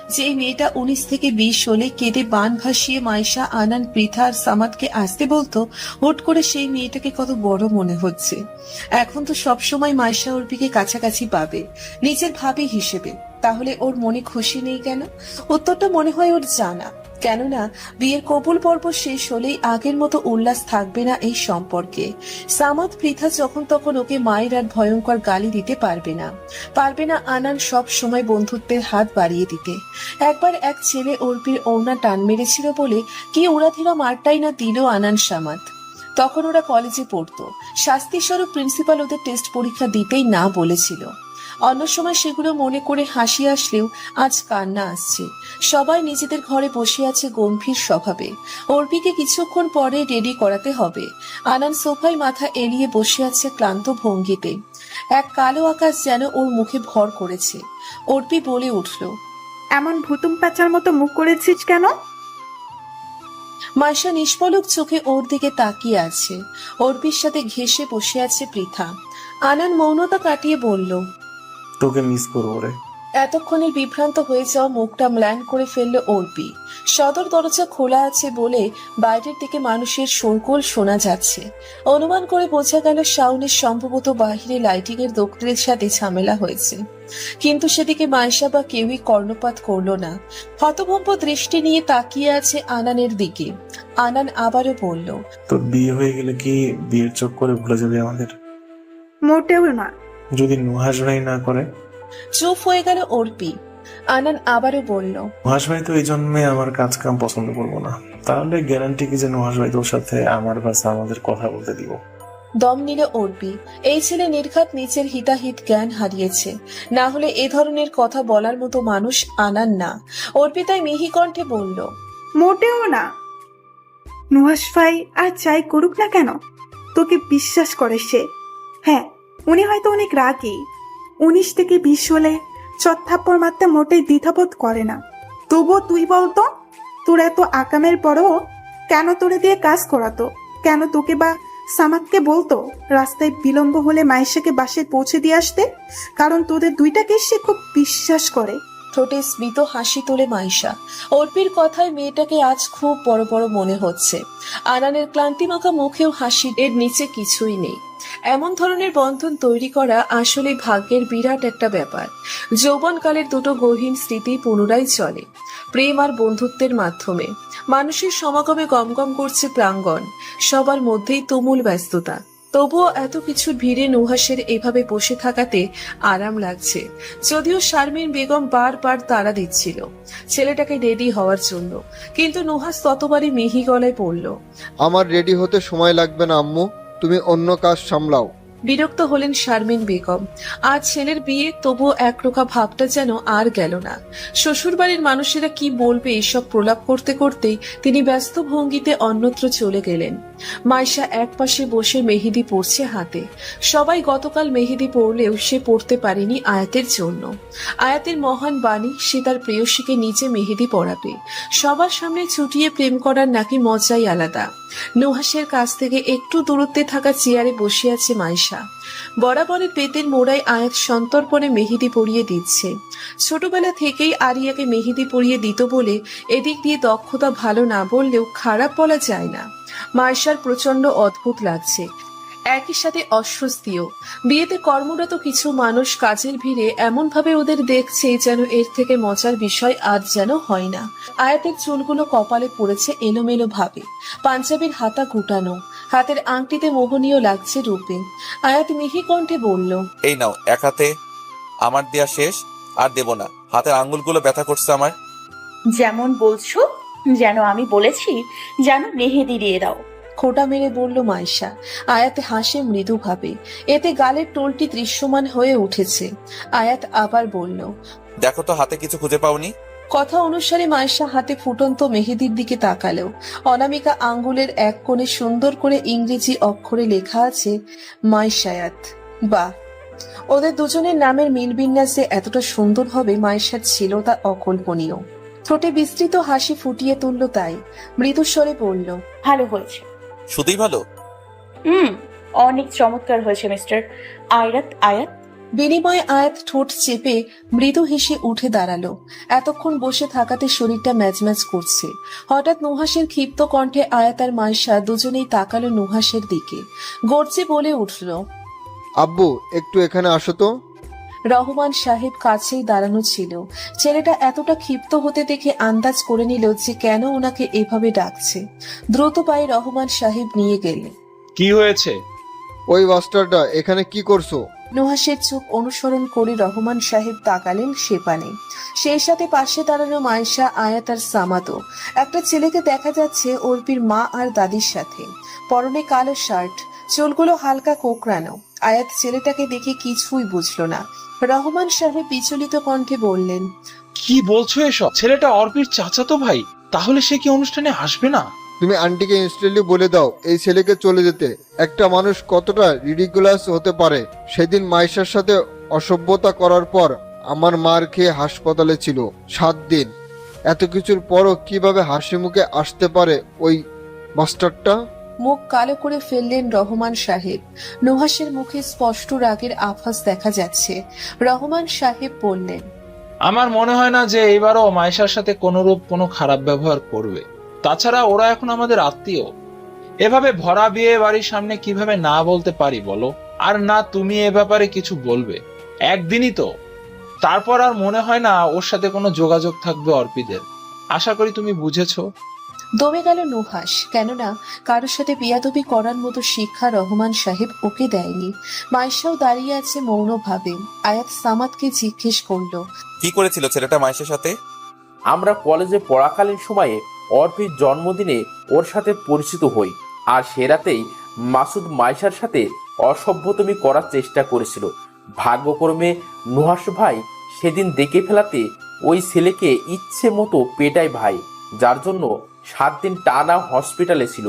যে মেয়েটা 19 থেকে 20 হলে কেঁদে বান ভাসিয়ে মাইশা, আনান, পৃথা আর সামাদকে আসতে বলতো, হুট করে সেই মেয়েটাকে কত বড় মনে হচ্ছে। এখন তো সবসময় মাইশা অর্পিকে কাছাকাছি পাবে নিজের ভাবি হিসেবে। তাহলে ওর মনে খুশি নেই কেন? উত্তরটা মনে হয় ওর জানা। কেননা বিয়ের কবুল পর্ব শেষ হলেই আগের মতো উল্লাস থাকবে না এই সম্পর্কে। সামাদ, পৃথা যখন তখন ওকে মায়ের আর ভয়ঙ্কর গালি দিতে পারবে না। পারবে না আনান সব সময় বন্ধুত্বের হাত বাড়িয়ে দিতে। একবার এক ছেলে অর্পির ওড়না টান মেরেছিল বলে কি উড়াধীরা মারটাই না দিল আনান সামাদ। তখন ওরা কলেজে পড়তো। শাস্তিস্বরূপ প্রিন্সিপাল ওদের টেস্ট পরীক্ষা দিতেই না বলেছিল। অন্য সময় সেগুলো মনে করে হাসি আসলেও আজ কান্না আসছে। সবাই নিজেদের ঘরে বসে আছে গম্ভীর স্বভাবে। অর্পিকে কিছুক্ষণ পরে রেডি করাতে হবে। আনান সোফায় মাথা এলিয়ে বসে আছে ক্লান্ত ভঙ্গিতে। এক কালো আকাশ যেন ওর মুখে ভর করেছে। অর্পি বলে উঠল, এমন ভুতুম প্যাচার মতো মুখ করেছিস কেন? মাইশা নিষ্পলক চোখে ওর দিকে তাকিয়ে আছে। অর্পির সাথে ঘেঁষে বসে আছে পৃথা। আনান মৌনতা কাটিয়ে বলল, তোকে মিস করবো রে। এতক্ষণের বিভ্রান্ত হয়ে যাওয়া মুখটা ম্লান করে ফেলল অর্পি। সদর দরজা খোলা আছে বলে বাইরের দিকে মানুষের শোরগোল শোনা যাচ্ছে। অনুমান করে বোঝা গেল শাওনের সম্ভবত বাহিরে লাইটিং এর দোকানের সাথে ঝামেলা হয়েছে। কিন্তু সেদিকে মাইশা বা কেউই কর্ণপাত করলো না। হতভম্ব দৃষ্টি নিয়ে তাকিয়ে আছে আনানের দিকে। আনান আবারও বলল, তোর বিয়ে হয়ে গেলে কি বিয়ের চোখ করে ভুলে যাবে আমাদের? মোটেও না। যদি নুহাস ভাই না করে? চুপ হয়ে গেল অর্পি। আনান আবারও বলল, নুহাস ভাই তো এই জন্মে আমার কাজ কাম পছন্দ করবো না। তাহলে গ্যারান্টি কি যে নুহাস ভাই তোর সাথে আমার বা আমাদের কথা বলতে দিব? দম নিল অর্পি। এই ছেলে নির্ঘাত নিচের হিতাহিত জ্ঞান হারিয়েছে। না হলে এ ধরনের কথা বলার মতো মানুষ আনান না। অর্পি তাই মিহি কণ্ঠে বলল, মোটেও না। নুহাস ভাই আর যাই করুক না কেন, তোকে বিশ্বাস করে সে। হ্যাঁ, উনি হয়তো অনেক রাগী। 19 থেকে 20 হলে চত্থাপ্পর মারতে মোটেই দ্বিধাবোধ করে না। তবুও তুই বলতো, তোর এত আকামের পরও কেন তোরে দিয়ে কাজ করাতো? কেন তোকে বা সামাদকে বলতো রাস্তায় বিলম্ব হলে মাইশাকে বাসায় পৌঁছে দিয়ে আসতে? কারণ তোদের দুইটাকে সে খুব বিশ্বাস করে। ঠোঁটে স্মিত হাসি তোলে মাইশা। অর্পির কথায় মেয়েটাকে আজ খুব বড় বড় মনে হচ্ছে। আনানের ক্লান্তিমাখা মুখেও হাসি, এর নিচে কিছুই নেই। এমন ধরনের বন্ধন তৈরি করা আসলে ভাগ্যের বিরাট একটা ব্যাপার। যৌবনকালের দুটো গহীন স্মৃতি পুনরায় চলে প্রেম আর বন্ধুত্বের মাধ্যমে। মানুষের সমাগমে গমগম করছে প্রাঙ্গণ। সবার মধ্যেই তুমুল ব্যস্ততা। তবুও এত কিছুর ভিড়ে নুহাসের এভাবে বসে থাকাতে আরাম লাগছে। যদিও শারমিন বেগম বারবার তাড়া দিচ্ছিল ছেলেটাকে রেডি হওয়ার জন্য, কিন্তু নুহাস ততবারই মিহি গলায় বলল। আমার রেডি হতে সময় লাগবে না আম্মু, তুমি অন্য কাজ সামলাও। বিরক্ত হলেন শারমিন বেগম। আজ ছেলের বিয়ে, তবুও একরোখা ভাবটা যেন আর গেল না। শ্বশুরবাড়ির মানুষেরা কি বলবে এসব প্রলাপ করতে করতেই তিনি ব্যস্ত ভঙ্গিতে অন্যত্র চলে গেলেন। মাইশা একপাশে বসে মেহেদি পরছে হাতে। সবাই গতকাল মেহেদি পরলেও সে পড়তে পারেনি আয়াতের জন্য। আয়াতের মহান বাণী, সে তার প্রেয়সীকে নিচে মেহেদি পরাবে। সবার সামনে ছুটিয়ে প্রেম করার নাকি মজাই আলাদা। নুহাসের কাছ থেকে একটু দূরত্বে থাকা চেয়ারে বসে আছে মাইশা। বরাবরের পেটের মোড়ায় আয়াত সন্তর্পণে মেহেদি পরিয়ে দিচ্ছে। ছোটবেলা থেকেই আরিয়াকে মেহেদি পরিয়ে দিত বলে এদিক দিয়ে দক্ষতা ভালো না বললেও খারাপ বলা যায় না। মাইশার প্রচন্ড অদ্ভুত লাগছে, একই সাথে অস্বস্তিও। বিয়েতে কর্মরত কিছু মানুষ কাজের ভিড়ে এমন ভাবে ওদের দেখছে যেন এর থেকে মজার বিষয় আর যেন হয় না। আয়াতের চুলগুলো কপালে পড়েছে এলোমেলো ভাবে, পাঞ্জাবির হাতা গুটানো, হাতের আংটিতে মোহনীয় লাগছে রূপে। আয়াত মিহি কণ্ঠে বলল, এই নাও, এক হাতে আমার দেয়া শেষ, আর দেব না। হাতের আঙ্গুলগুলো ব্যথা করছে আমার। যেমন বলছো, যেন আমি বলেছি যেন মেহেদি দিয়ে দাও। খোঁটা মেরে বলল মাইশা। আয়াত হাসে মৃদুভাবে, এতে গালের টোলটি দৃশ্যমান হয়ে উঠেছে। আয়াত আবার বলল, দেখো তো হাতে কিছু খুঁজে পাওনি? কথা অনুসারে মাইশা হাতে ফুটন্ত মেহেদির দিকে তাকালো। অনামিকা আঙ্গুলের এক কোণে সুন্দর করে ইংরেজি অক্ষরে লেখা আছে মাইশায়াত। বাহ, ওদের দুজনের নামের মিল বিন্যাস যে এতটা সুন্দর হবে মাইশার ছিল তা অকল্পনীয়। ঠোঁটে বিস্তৃত হাসি ফুটিয়ে তুলল তাই। মৃদুস্বরে বলল, ভালো হয়েছে। শুধুই ভালো? অনেক চমৎকার হয়েছে মিস্টার আয়াত। বিনিময়ে আয়াত ঠোঁট চেপে মৃদু হেসে উঠে দাঁড়ালো। এতক্ষণ বসে থাকাতে শরীরটা ম্যাজম্যাজ করছে। হঠাৎ নুহাসের ক্ষিপ্ত কণ্ঠে আয়াত আর মাইশা দুজনেই তাকালো নুহাসের দিকে। গর্জে বলে উঠল, আব্বু একটু এখানে আসো তো। রহমান সাহেব কাছেই দাঁড়ানো ছিল। ছেলেটা এতটা ক্ষিপ্ত হতে দেখে আন্দাজ করে নিল যে কেন ওনাকে এভাবে ডাকছে। দ্রুত পায়ে রহমান সাহেব নিয়ে গেলেন। কি হয়েছে? ওই বাস্টারটা এখানে কি করছো? নুহাসের চোখ অনুসরণ করে রহমান সাহেব তাকালেন সে পানে। সেই সাথে পাশে দাঁড়ানো মাইশা, আয়াত আর সামাদও। একটা ছেলেকে দেখা যাচ্ছে অর্পির মা আর দাদির সাথে। পরনে কালো শার্ট, চুলগুলো হালকা কোকড়ানো। আয়াত ছেলেটাকে দেখে কিছুই বুঝলো না। রহমান সাহেব বিচলিত কণ্ঠে বললেন, কি বলছো এসব? ছেলেটা অর্পির চাচাতো ভাই, তাহলে সে কি অনুষ্ঠানে আসবে না? তুমি আন্টিকে ইনস্ট্যান্টলি বলে দাও এই ছেলেকে চলে যেতে। একটা মানুষ কতটা রিডিকুলাস হতে পারে। সেদিন মাইশার সাথে অসভ্যতা করার পর আমার মার খেয়ে হাসপাতালে ছিল 7 দিন। এত কিছুর পরও কিভাবে হাসি মুখে আসতে পারে ওই বাস্টারটা? মুখ কালো করে ফেললেন রহমান সাহেব। নুহাসের মুখে স্পষ্ট রাগের আভাস দেখা যাচ্ছে। রহমান সাহেব বললেন, আমার মনে হয় না যে এবারও মাইশার সাথে কোনরূপ কোনো খারাপ ব্যবহার করবে। তাছাড়া ওরা এখন আমাদের আত্মীয়। এভাবে ভরা বিয়ে বাড়ির সামনে কিভাবে না বলতে পারি বলো? আর না তুমি এ ব্যাপারে কিছু বলবে? একদিনই তো, তারপর আর মনে হয় না ওর সাথে কোনো যোগাযোগ থাকবে অর্পিদের। আশা করি তুমি বুঝেছো। দমে গেল নুহাস, কেননা কারোর সাথে বিয়াদবি করার মতো শিক্ষা রহমান সাহেব ওকে দেয়নি। মাইশাও দাঁড়িয়ে আছে মৌনভাবে। আয়াত সামাদকে জিজ্ঞেস করলো, কি করেছিল ছেলেটা মাইশের সাথে? আমরা কলেজে পড়াকালীন সময়ে অর্পির জন্মদিনে ওর সাথে পরিচিত হই, আর সে রাতেই মাসুদ মাইশার সাথে অসভ্যতমি করার চেষ্টা করেছিল। ভাগ্যক্রমে নুহাস ভাই সেদিন দেখে ফেলাতে ওই ছেলেকে ইচ্ছে মতো পেটায় ভাই, যার জন্য 7 দিন টানা হসপিটালে ছিল।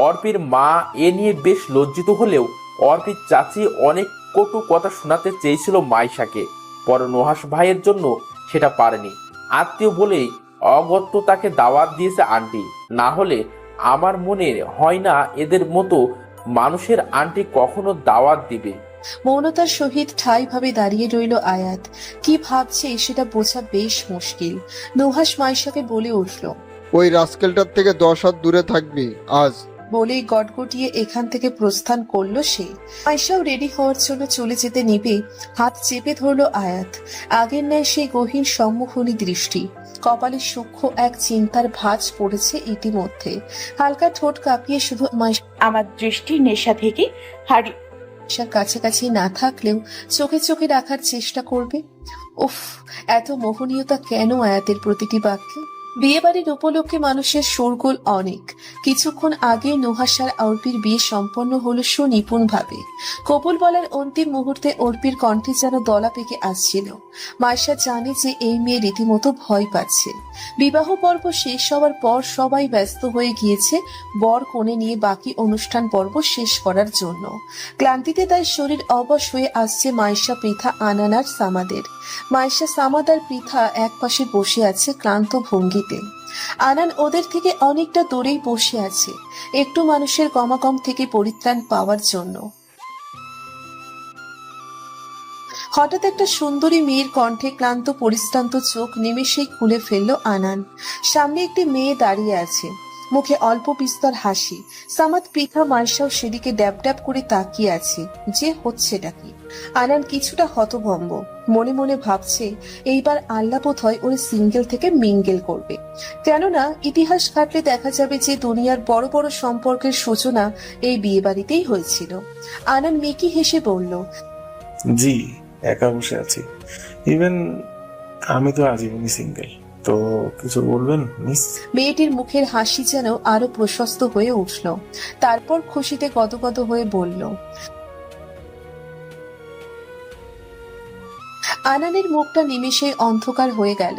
অর্পির মা এ নিয়ে বেশ লজ্জিত হলেও অর্পির চাচি অনেক কটু কথা শোনাতে চেয়েছিল মাইশাকে। পরে নুহাস ভাইয়ের জন্য সেটা পারেনি। আত্মীয় বলেই অগত্য তাকে দাওয়াত দিয়েছে আন্টি। না হলে আমার মনে হয় না এদের মতো মানুষের আন্টি কখনো দাওয়াত দিবে। মৌনতার সহিত ঠাই ভাবে দাঁড়িয়ে রইল আয়াত। কি ভাবছে সেটা বোঝা বেশ মুশকিল। নুহাস মাইশাকে বলে উঠল, ওই রাস্কেলটার থেকে 10 হাত দূরে থাকবি আজ। বলেই গটগটিয়ে এখান থেকে প্রস্থান করলো সে। মাইশাও রেডি হওয়ার জন্য চলে যেতে নিবে, হাত চেপে ধরলো আয়াত। আগের ন্যায় সেই গহীন সম্মুখনী দৃষ্টি, কপালে সূক্ষ্ম এক চিন্তার ভাঁজ পড়েছে ইতিমধ্যে। হালকা ঠোঁট কাঁপিয়ে শুধু আমার দৃষ্টির নেশা থেকে হারি মাইশার কাছাকাছি না থাকলেও চোখে চোখে রাখার চেষ্টা করবে। উফ, এত মোহনীয়তা কেন আয়াতের প্রতিটি বাক্যে? বিয়ে বাড়ির উপলক্ষে মানুষের শোরগোল অনেক। কিছুক্ষণ আগে নুহাসার অর্পির বিয়ে সম্পন্ন হলো সুনিপুণ ভাবে। কবুল বলার অন্তিম মুহূর্তে অর্পির কণ্ঠে যেন দলা পেকে আসছিল। মাইশা জানে যে এই মেয়ে রীতিমতো ভয় পাচ্ছে। বিবাহ পর্ব শেষ হওয়ার পর সবাই ব্যস্ত হয়ে গিয়েছে বর কনে নিয়ে বাকি অনুষ্ঠান পর্ব শেষ করার জন্য। ক্লান্তিতে তাই শরীর অবশ হয়ে আসছে মাইশা, পৃথা, আনান আর সামাদের। মাইশা, সামাদ আর পৃথা একপাশে বসে আছে ক্লান্ত ভঙ্গিতে। আনান ওদের থেকে অনেকটা দূরেই বসে আছে, একটু মানুষের গমাগম থেকে পরিত্রাণ পাওয়ার জন্য। হঠাৎ একটা সুন্দরী মেয়ের কণ্ঠে ক্লান্ত পরিশ্রান্ত চোখ নিমেষেই খুলে ফেললো আনান। সামনে একটি মেয়ে দাঁড়িয়ে আছে, মুখে অল্প বিস্তর হাসি। সামাদ, পৃথা, মাইশাও সেদিকে ড্যাব ড্যাব করে তাকিয়ে আছে। যে হচ্ছেটা কি? আনান কিছুটা হতভম্ব, মনে মনে ভাবছে এইবার আল্লাহ বোধ হয় ওর সিঙ্গেল থেকে মিঙ্গেল করবে। কেননা ইতিহাস ঘাটলে দেখা যাবে যে দুনিয়ার বড় বড় সম্পর্কের সূচনা এই বিয়ে বাড়িতেই হয়েছিল। আনান মেকি হেসে বলল, জি, একা বসে আছি। ইভেন আমি তো আজীবনই সিঙ্গেল। তো কিছু বলবেন মিস? মেয়েটির মুখের হাসি যেন আরো প্রশস্ত হয়ে উঠল। তারপর খুশিতে গদগদ হয়ে বলল। আনানের মুখটা নিমেষে অন্ধকার হয়ে গেল।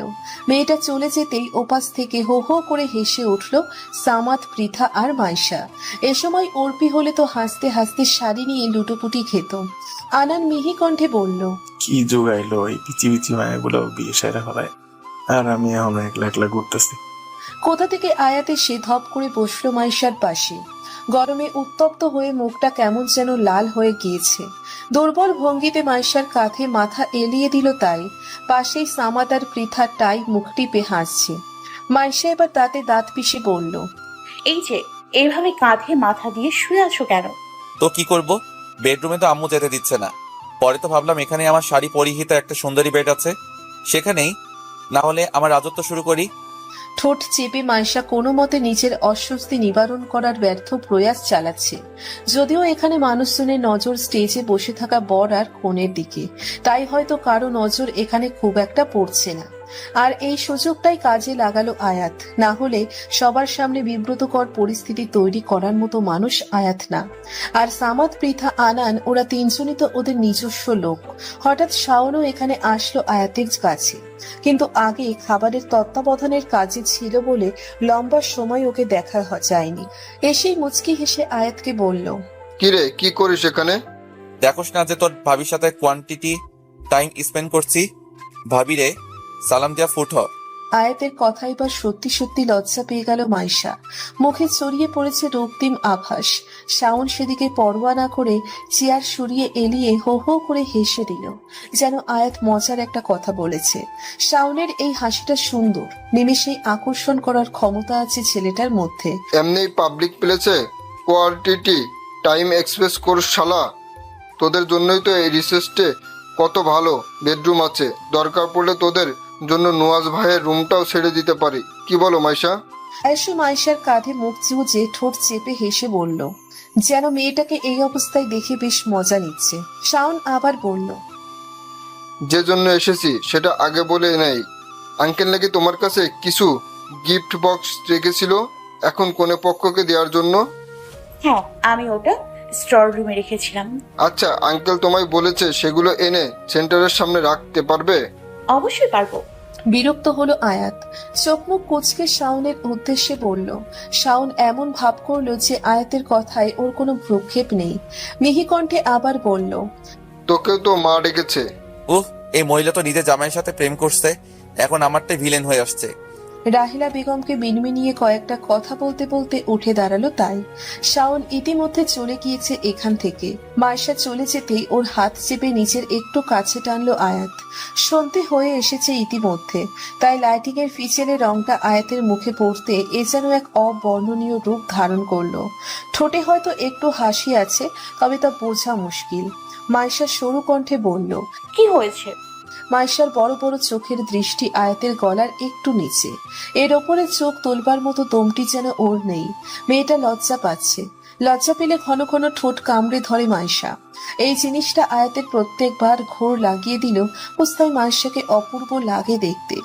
মেয়েটা চলে যেতেই ওপাশ থেকে হো হো করে হেসে উঠল সামাদ, পৃথা আর মাইশা। এ সময় অর্পি হলে তো হাসতে হাসতে শাড়ি নিয়ে লুটোপুটি খেত। আনান মিহি কণ্ঠে বলল, কি যোগাইলো এই পিচি পিচি মায়াগুলো বিয়ে সেরা ফেলায়, আর আমি এখন একলা একলা ঘুরতেছি। কোথা থেকে আয়াতে সে ধপ করে বসলো মাইশার পাশে। গরমে উত্তপ্ত হয়ে মুখটা কেমন যেন লাল হয়ে গিয়েছে। দুর্বল ভঙ্গিতে মাইশার কাঁধে মাথা এলিয়ে দিল তাই। পাশেই সামাদ আর পৃথা টাই মুখ টিপে হাসছে। মাইশা এবার দাঁতে দাঁত পিষে বলল, এই যে এইভাবে কাঁধে মাথা দিয়ে শুয়ে আছো কেন? তো কি করব, বেডরুমে তো আম্মু যেতে দিচ্ছে না। পরে তো ভাবলাম এখানে আমার শাড়ি পরিহিত একটা সুন্দরী বেড আছে, সেখানেই না হলে আমার রাজত্ব শুরু করি। ঠোঁট চেপে মাইশা কোনো মতে নিজের অস্বস্তি নিবারণ করার ব্যর্থ প্রয়াস চালাচ্ছে। যদিও এখানে মানুষজনের নজর স্টেজে বসে থাকা বর আর কনের দিকে, তাই হয়তো কারো নজর এখানে খুব একটা পড়ছে না। আর এই সুযোগটাই কাজে লাগালো আয়াত। না হলে সবার সামনে বিব্রতকর পরিস্থিতি তৈরি করার মতো মানুষ আয়াত না। আর সামাদ, পৃথা, আনান ওরা তিনজনই তো ওদের নিজস্ব লোক। হঠাৎ শাওনও এখানে আসলো আয়াতের কাছে, কিন্তু আগে খাবারের তত্ত্বাবধানের কাজে ছিল বলে লম্বা সময় ওকে দেখা যায়নি। এসেই মুচকি হেসে আয়াতকে বলল, কিরে, কি করিস এখানে? দেখোস না যে তোর ভাবির সাথে কোয়ান্টিটি টাইম স্পেন্ড করছি। ভাবিরে সালাম দিয়া ফুট হ। আয়াতের কথাই বা সত্যি সত্যি লজ্জা পেয়ে গেল মাইশা। মুখে ছড়িয়ে পড়েছে রক্তিম আভাস। শাওন সেদিকে পরোয়া না করে চেয়ার সরিয়ে এলিয়ে হো হো করে হেসে দিল, যেন আয়াত মজার একটা কথা বলেছে। শাওনের এই হাসিটা সুন্দর, নিমেষেই আকর্ষণ করার ক্ষমতা আছে ছেলেটার মধ্যে। এমনি পাবলিক প্লেসে কোয়ালিটি টাইম এক্সপ্রেস কোর্স শালা, তোদের জন্যই তো এই রিসেস্টে কত ভালো বেডরুম আছে। দরকার পড়লে তোদের জন্য নওয়াজ ভাইয়ের রুমটাও ছেড়ে দিতে পারি। কি বলো মাইশা? আয়েশা মাইশার কাঁধে মুখ চিউজে ঠোঁট চেপে হেসে বলল, যেন মেয়েটাকে এই অবস্থায় দেখে বেশ মজা নিচ্ছে। শাওন আবার বলল, যে জন্য এসেছি সেটা আগে বলে নেই। আঙ্কেল নাকি তোমার কাছে কিছু গিফট বক্স রেখেছিল এখন কোনে পক্ষকে দেওয়ার জন্য। হ্যাঁ, আমি ওটা স্টোর রুমে রেখেছিলাম। আচ্ছা, আঙ্কেল তোমায় বলেছে সেগুলো এনে সেন্টারের সামনে রাখতে পারবে? অবশ্যই পারবো। বিরক্ত হলো আয়াত। চোখ মুখ কুচকে শাওনের উদ্দেশ্যে বলল। শাওন এমন ভাব করলো যে আয়াতের কথায় ওর কোনো ভ্রুক্ষেপ নেই। মিহি কণ্ঠে আবার বলল, তোকেও তো মা ডেকেছে। এই মহিলা তো নিজের জামাইয়ের সাথে প্রেম করছে, এখন আমারটাই ভিলেন হয়ে আসছে। রাহিলা বেগমকে মিনমিনিয়ে কয়েকটা কথা বলতে বলতে উঠে দাঁড়ালো তাই। শাওন ইতিমধ্যে চলে গিয়েছে এখান থেকে। মায়েশা চলে যেতেই ওর হাত চেপে নিজের একটু কাছে টানলো আয়াত। সন্ধে হয়ে এসেছে ইতিমধ্যে, তাই লাইটিং এর ফিচেলে রংটা আয়াতের মুখে পড়তে এ যেন এক অবর্ণনীয় রূপ ধারণ করলো। ঠোঁটে হয়তো একটু হাসি আছে, তবে তা বোঝা মুশকিল। মায়েশা সরু কণ্ঠে বলল। কি হয়েছে? মায়েশার বড় বড় চোখের দৃষ্টি আয়াতের গলার একটু নিচে। এর ওপরে চোখ তোলবার মতো দমটি যেন ওর নেই। মেয়েটা লজ্জা পাচ্ছে। লজ্জা পেলে ঘন ঘন ঠোঁট কামড়ে ধরে মায়েশা। এই জিনিসটা আয়াতের প্রত্যেকবার ঘোর লাগিয়ে দিল। বুঝতাম মায়েশাকে অপূর্ব লাগে দেখতে।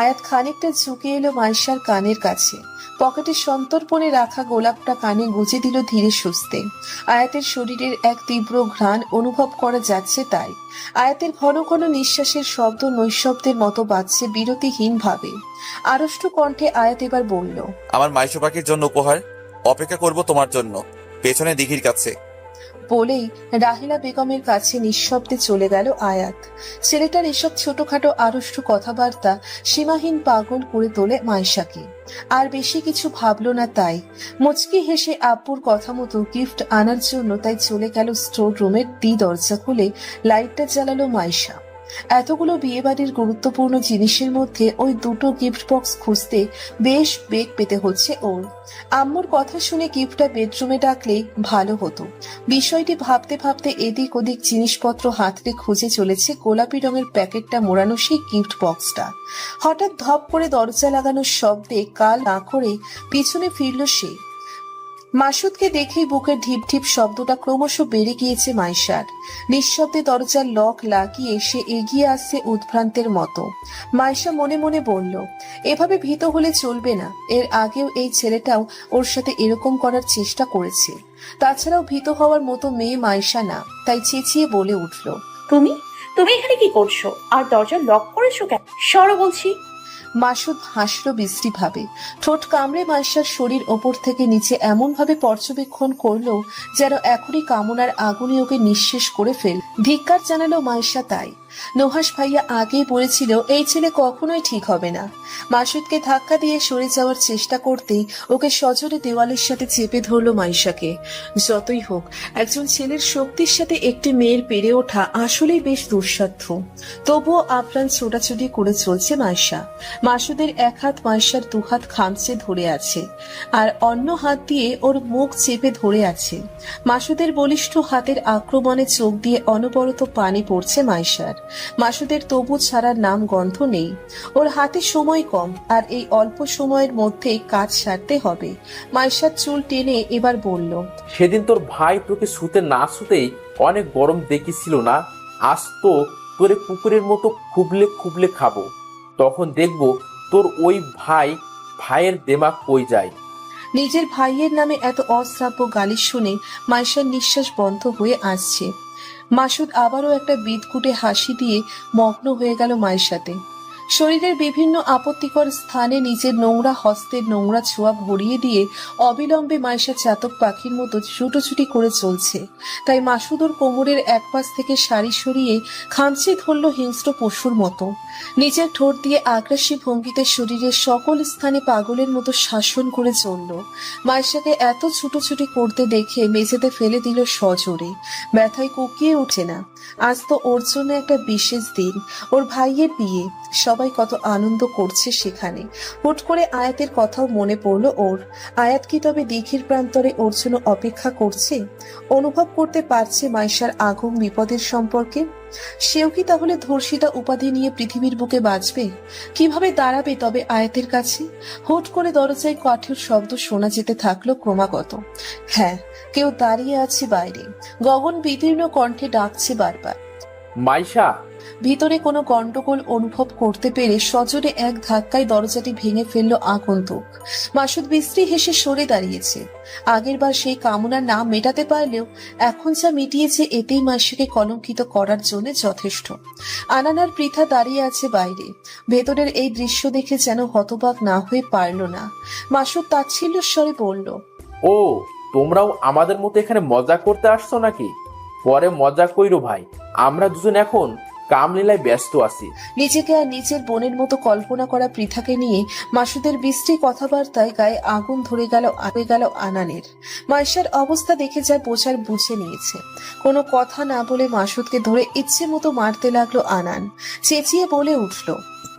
আয়াত খানিকটা ঝুঁকে এলো মায়েশার কানের কাছে। পকেটে সন্তর্পণে রাখা গোলাপটা কানে গুজে দিল ধীরে সুস্থে। আয়াতের শরীরের এক তীব্র ঘ্রাণ অনুভব করা যাচ্ছে তাই। আয়াতের ঘন ঘন নিঃশ্বাসের শব্দ নৈশব্দের মতো বাজছে বিরতিহীন ভাবে। আড়ষ্ট কণ্ঠে আয়াত এবার বলল। আমার মাইশু পাখির জন্য উপহার, অপেক্ষা করব তোমার জন্য পেছনে দিঘির কাছে। বলেই রাহিলা বেগমের কাছে নিঃশব্দে চলে গেল আয়াত। ছেলেটার এসব ছোটখাটো আড়ষ্ট কথাবার্তা সীমাহীন পাগল করে তোলে মায়েশাকে। আর বেশি কিছু ভাবলো না তাই। মুচকি হেসে আব্বুর কথা মতো গিফট আনার জন্য তাই চলে গেল স্টোর রুমের দরজা খুলে লাইটটা জ্বালালো মায়েশা। এতগুলো বিয়েবাড়ির গুরুত্বপূর্ণ জিনিসের মধ্যে ওই দুটো গিফট বক্স খুঁজতে বেশ বেগ পেতে হচ্ছে ওর। আম্মুর কথা শুনে গিফটটা বেডরুমে ডাকলেই ভালো হতো। বিষয়টি ভাবতে ভাবতে এদিক ওদিক জিনিসপত্র হাতড়ে খুঁজে চলেছে গোলাপি রঙের প্যাকেটটা মোড়ানো সেই গিফট বক্সটা। হঠাৎ ধপ করে দরজা লাগানোর শব্দে কাল না করে পিছনে ফিরল সে। মাসুদকে দেখেই বুকের ঢিপ ঢিপ শব্দটা ক্রমশ বেড়ে গিয়েছে মাইশার। নিঃশব্দে দরজার লক লাগিয়ে সে এগিয়ে আসছে উদ্ভ্রান্তের মতো। মাইশা মনে মনে বলল, এভাবে ভীত হলে চলবে না। এর আগেও এই ছেলেটাও ওর সাথে এরকম করার চেষ্টা করেছে। তাছাড়াও ভীত হওয়ার মতো মেয়ে মাইশা না, তাই চেঁচিয়ে বলে উঠল। তুমি তুমি এখানে কি করছো? আর দরজা লক করেছো কেন? সরো বলছি। মাসুদ হাসলো বিশ্রী ভাবে। ঠোঁট কামড়ে মাইশার শরীর ওপর থেকে নিচে এমন ভাবে পর্যবেক্ষণ করলো যেন এখনই কামনার আগুনে ওকে নিঃশেষ করে ফেল। ধিক্কার জানালো মাইশা তাই। নুহাস ভাইয়া আগেই বলেছিল এই ছেলে কখনোই ঠিক হবে না। মাসুদকে ধাক্কা দিয়ে সরে যাওয়ার চেষ্টা করতেই ওকে সজোরে দেওয়ালের সাথে চেপে ধরলো মাইশাকে। যতই হোক, একজন ছেলের শক্তির সাথে একটি মেয়ের পেরে ওঠা আসলেই বেশ দুঃসাধ্য। তবুও আপ্রাণ ছোটাছুটি করে চলছে মাইশা। মাসুদের এক হাত মাইশার দুহাত খামচে ধরে আছে, আর অন্য হাত দিয়ে ওর মুখ চেপে ধরে আছে। মাসুদের বলিষ্ঠ হাতের আক্রমণে চোখ দিয়ে অনবরত পানি পড়ছে মাইশার। মাসুদের তবু ছাড়ার নাম গন্ধ নেই। ওর হাতে সময় কম, আর এই অল্প সময়ের মধ্যে কাজ সারতে হবে। মাইশার চুল টেনে এবার বলল, সেদিন তোর ভাই তোকে শুতে না শুতেই অনেক গরম দেখিছিল না? আজ তো তোরে কুকুরের মতো খুবলে খুবলে খাবো। তখন দেখবো তোর ওই ভাইয়ের দেমাগ কই যায়। নিজের ভাইয়ের নামে এত অশ্রাব্য গালি শুনে মাইশার নিঃশ্বাস বন্ধ হয়ে আসছে। মাসুদ আবারও একটা বিদকুটে হাসি দিয়ে মগ্ন হয়ে গেল মাইশাতে। শরীরের বিভিন্ন আপত্তিকর স্থানে নিজের নোংরা হস্তের নোংরা ছোঁয়া ভরিয়ে দিয়ে অবিলম্বে মাইশা চাতক পাখির মতো ছুটোছুটি করে চলছে। তাই মাসুদ ওর কোমরের এক পাশ থেকে শাড়ি সরিয়ে খামচে ধরল হিংস্র পশুর মতো। নিজের ঠোঁট দিয়ে আগ্রাসী ভঙ্গিতে শরীরের সকল স্থানে পাগলের মতো শাসন করে চলল। মাইশাকে এত ছুটোছুটি করতে দেখে মেঝেতে ফেলে দিল সজোরে। ব্যথায় কুকিয়ে উঠে না। আজ তো ওর জন্য একটা বিশেষ দিন, ওর ভাইয়ের বিয়ে। সবাই কত আনন্দ করছে সেখানে। হুট করে আয়াতের কথাও মনে পড়লো ওর। আয়াত কি তবে দিঘির প্রান্তরে ওর জন্য অপেক্ষা করছে? অনুভব করতে পারছে মাইশার আগুন বিপদের সম্পর্কে। সেও কি তাহলে ধর্ষিতা উপাধি নিয়ে পৃথিবীর বুকে বাঁচবে? কিভাবে দাঁড়াবে তবে আয়াতের কাছে? হুট করে দরজায় কাঠের শব্দ শোনা যেতে থাকলো ক্রমাগত। হ্যাঁ, কেউ দাঁড়িয়ে আছে বাইরে। গগন বিদীর্ণ কণ্ঠে ডাকছে বারবার, মাইশা। ভিতরে কোনো গন্ডগোল অনুভব করতে পেরে সজোরে এক ধাক্কায় দরজাটি ভেঙে ফেলল আগন্তুক। মাসুদ বিশ্রী হেসে সরে দাঁড়িয়েছে। আগেরবার সেই কামনা না মেটাতে পারলেও এখন যা মিটিয়েছে এতেই মাসিকে কলঙ্কিত করার জন্য যথেষ্ট। আনানার পৃথা দাঁড়িয়ে আছে বাইরে। ভেতরের এই দৃশ্য দেখে যেন হতবাক না হয়ে পারল না। মাসুদ তাচ্ছিল্যের স্বরে বলল, ও, তোমরাও আমাদের মতো এখানে মজা করতে আসছো নাকি? পরে মজা কইরো ভাই। আমরা দুজন এখন কামলীলায় ব্যস্ত আছি। নিজেকে আর নিজের বোনের মতো কল্পনা করা পৃথাকে নিয়ে মাসুদের বিশ্রী কথাবার্তায় গায়ে আগুন ধরে গেল আনানের। মাইশার অবস্থা দেখে যা বোঝার বুঝে নিয়েছে। কোনো কথা না বলে মাসুদকে ধরে ইচ্ছে মতো মারতে লাগলো আনান। চেঁচিয়ে বলে উঠল,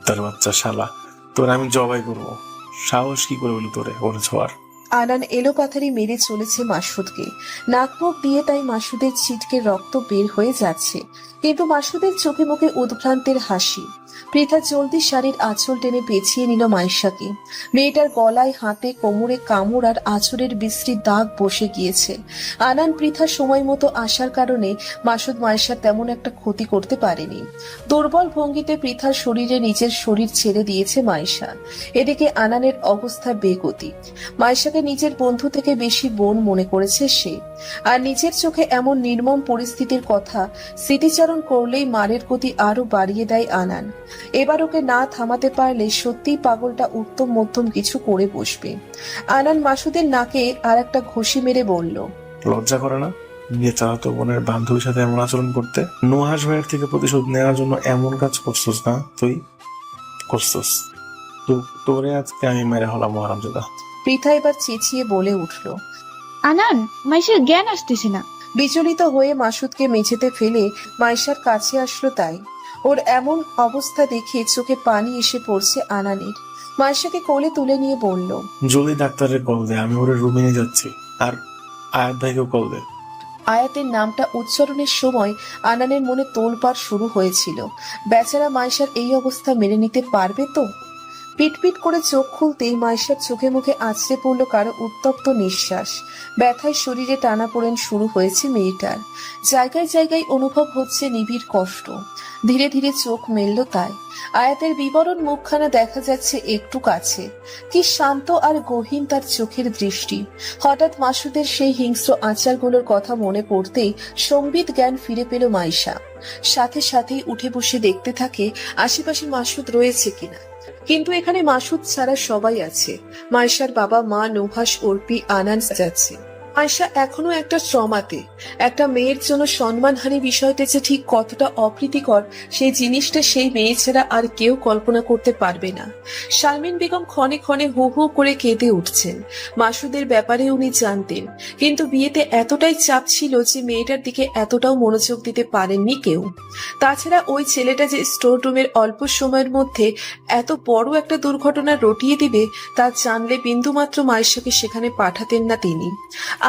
তার বাচ্চা শালা, তোর আমি জবাই করবো। সাহস কি করে বলি তোরে ওর ছোঁয়ার? আনান এলোপাথারি মেরে চলেছে মাসুদকে। নাক মুখ দিয়ে তাই মাসুদের ছিটকে রক্ত বের হয়ে যাচ্ছে, কিন্তু মাসুদের চোখে মুখে উদ্ভ্রান্তের হাসি। পৃথা জলদি শাড়ির আঁচল টেনে পেঁচিয়ে নিল মাইশাকে। মেয়েটার গলায়, হাতে, কোমরে কামড় আর আঁচড়ের বিশ্রী দাগ বসে গিয়েছে। আনান পৃথা সময় মতো আসার কারণে মাসুদ মাইশার তেমন একটা ক্ষতি করতে পারেনি। দুর্বল ভঙ্গিতে পৃথার শরীরে নিজের শরীর ছেড়ে দিয়েছে মাইশা। এদিকে আনানের অবস্থা বেগতিক। মাইশাকে নিজের বন্ধু থেকে বেশি বোন মনে করেছে সে। আর নিজের চোখে এমন নির্মম পরিস্থিতির কথা স্মৃতিচারণ করলেই মারের গতি আরো বাড়িয়ে দেয় আনান। এবার ওকে না থামাতে পারলে সত্যিই পাগলটা উত্তম মধ্যম কিছু করে বসবে। আনান মাসুদের নাকে আর একটা ঘুষি মেরে বলল, লজ্জা করে না নিজের চাচাতো বোনের বান্ধবীর সাথে এমন আচরণ করতে? নুহাস ভাইয়ের থেকে প্রতিশোধ নেওয়ার জন্য এমন কাজ করছিস না? তুই করছিস? তোরে আজকে আমি মেরে হলাম হারামজাদা। পৃথা এবার চেঁচিয়ে বলে উঠল। আনান, মাইশের জ্ঞান আসতেছে না। বিচলিত হয়ে মাসুদকে মেঝেতে ফেলে মাইশার কাছে আসলো তাই। ওর এমন অবস্থা দেখে চোখে পানি এসে পড়ছে আনানের। মাইশাকে কোলে তুলে নিয়ে বলল, জলদি ডাক্তারের কল দে, আমি ওরে রুমে নিয়ে যাচ্ছি। আর আয়াত ভাইকেও কল দে। আয়াতের নামটা উচ্চারণের সময় আনানের মনে তোলপাড় শুরু হয়েছিল। বেচারা মাইশার এই অবস্থা মেনে নিতে পারবে তো? পিটপিট করে চোখ খুলতেই মাইশার চোখে মুখে আছড়ে পড়ল কারো উত্তপ্ত নিঃশ্বাস। ব্যথায় শরীরে টানাপোড়েন শুরু হয়েছে মেয়েটার। জায়গায় জায়গায় অনুভব হচ্ছে নিবিড় কষ্ট। ধীরে ধীরে চোখ মেলল তাই। আয়াতের বিবরণ মুখখানা দেখা যাচ্ছে একটু কাছে। কি শান্ত আর গহীন তার চোখের দৃষ্টি। হঠাৎ মাসুদের সেই হিংস্র আচারগুলোর কথা মনে পড়তেই সম্বিত জ্ঞান ফিরে পেল মাইশা। সাথে সাথেই উঠে বসে দেখতে থাকে আশেপাশে মাসুদ রয়েছে কিনা। কিন্তু এখানে মাসুদ ছাড়া সবাই আছে। মাইশার বাবা, মা, নুহাস, অর্পি, আনান যাচ্ছে। মাইশা এখনো একটা ট্রমাতে। একটা মেয়ের জন্য সম্মানহানি বিষয়টা যে ঠিক কতটা অপ্রীতিকর সেই জিনিসটা সেই মেয়ে ছাড়া আর কেউ কল্পনা করতে পারবে না। শারমিন বেগম ক্ষণে ক্ষণে হু হু করে কেঁদে উঠছেন। মাসুদের ব্যাপারে উনি জানতেন, কিন্তু বিয়েতে এতটাই চাপ ছিল যে মেয়েটার দিকে এতটাও মনোযোগ দিতে পারেননি কেউ। তাছাড়া ওই ছেলেটা যে স্টোর রুমের অল্প সময়ের মধ্যে এত বড় একটা দুর্ঘটনা রটিয়ে দিবে তা জানলে বিন্দুমাত্র মাইশাকে সেখানে পাঠাতেন না তিনি।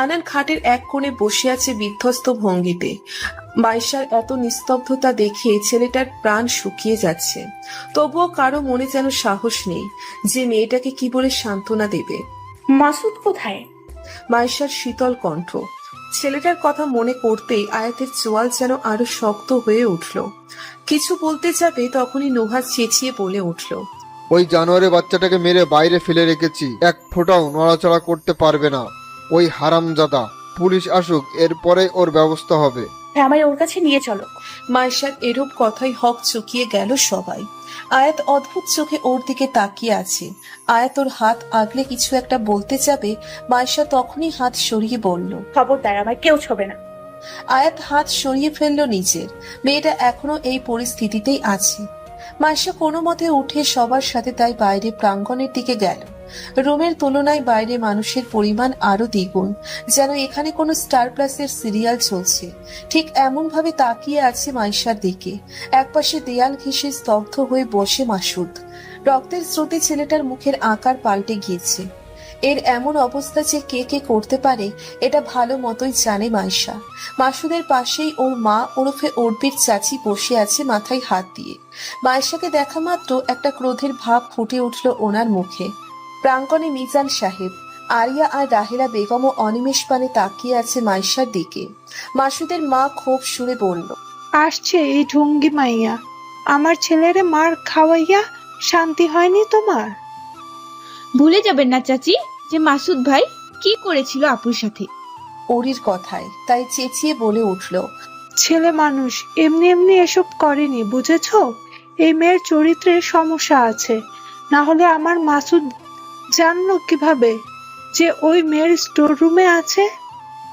আনান খাটের এক কোণে বসে আছে বিধ্বস্ত ভঙ্গিতে। মাইশার এত নিস্তব্ধতা দেখে ছেলেটার প্রাণ শুকিয়ে যাচ্ছে। তবুও কারো মনে যেন সাহস নেই যে মেয়েটাকে কি বলে সান্ত্বনা দেবে। মাসুদ কোথায়? মাইশার শীতল কণ্ঠ। ছেলেটার কথা মনে করতেই আয়াতের চোয়াল যেন আরো শক্ত হয়ে উঠল। কিছু বলতে যাবে তখনই নুহাস চেঁচিয়ে বলে উঠল, ওই জানোয়ারের বাচ্চাটাকে মেরে বাইরে ফেলে রেখেছি, এক ফোঁটাও নড়াচড়া করতে পারবে না। ওই হারামজাদা, পুলিশ আসুক, এরপরে ওর ব্যবস্থা হবে। আমায় ওর কাছে নিয়ে চলো। মাইশার এরূপ কথাই হক চুকিয়ে গেল সবাই। আয়াত অদ্ভুত চোখে ওর দিকে তাকিয়ে আছে। আয়াত ওর হাত আগলে কিছু একটা বলতে যাবে, মাইশা তখনই হাত সরিয়ে বলল, খবরদার, আমায় কেউ ছোবে না। আয়াত হাত সরিয়ে ফেললো নিজের। মেয়েটা এখনো এই পরিস্থিতিতেই আছে। মাইশা কোনো মতে উঠে সবার সাথে তাই বাইরে প্রাঙ্গণের দিকে গেল। রুমের তুলনায় বাইরে মানুষের পরিমাণ আরো দ্বিগুণ, যেন এখানে কোনো স্টার প্লাসের সিরিয়াল চলছে। ঠিক এমন ভাবে তাকিয়ে আছে মাইশার দিকে। একপাশে দেয়াল ঘেঁষে স্তব্ধ হয়ে বসে মাসুদ। রক্তের স্রোতে ছেলেটার মুখের আকার পাল্টে গিয়েছে। এর এমন অবস্থা যে কে কে করতে পারে এটা ভালো মতোই জানে মাইশা। মাসুদের পাশেই ওর মা ওরফে অর্পির চাচি বসে আছে মাথায় হাত দিয়ে। মাইশাকে দেখা মাত্র একটা ক্রোধের ভাব ফুটে উঠল ওনার মুখে। প্রাঙ্গণে মিজান সাহেব, আরিয়া আর রাহেলা বেগমও অনিমেষ পানে তাকিয়ে আছে মাইশার দিকে। মাসুদের মা ক্ষোভ সুরে বলল, আসছে এই ঢঙ্গি মাইয়া, আমার ছেলেরে মার খাওয়াইয়া শান্তি হয়নি তোমার? ভুলে যাবেন না চাচি যে মাসুদ ভাই কি করেছিল আপুর সাথে। ওরির কথায় তাই চেঁচিয়ে বলে উঠল, ছেলে মানুষ এমনি এমনি এসব করেনি, বুঝেছো? এই মেয়ের চরিত্রে সমস্যা আছে। না হলে আমার মাসুদ জানলো কিভাবে যে ওই মেয়ের স্টোর রুমে আছে?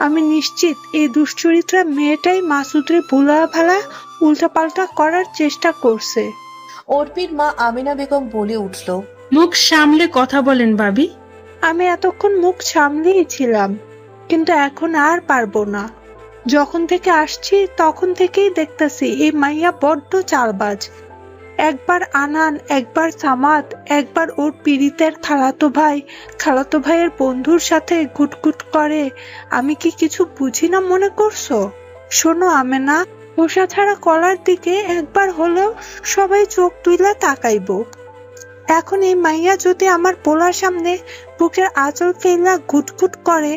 আমি নিশ্চিত এই দুশ্চরিত্রা মেয়েটাই মাসুদের ভুলা ভালা উল্টাপাল্টা করার চেষ্টা করছে। অর্পির মা আমিনা বেগম বলে উঠল, মুখ সামলে কথা বলেন ভাবি। আমি এতক্ষণ মুখ সামলেই ছিলাম, কিন্তু এখন আর পারবো না। যখন থেকে আসছি তখন থেকেই দেখতেছি এই মাইয়া বড্ড চালবাজ। একবার আনান, একবার সামাদ, একবার ওর পীড়িতের খালাতো ভাইয়ের বন্ধুর সাথে গুটগুট করে। আমি কি কিছু বুঝি না মনে করছো? শোনো আমেনা, পোষা ছাড়া কলার দিকে একবার হলেও সবাই চোখ তুইলা তাকাইবো। এখন এই মাইয়া যদি আমার পোলার সামনে বুকের আঁচল ফেলা গুটগুট করে,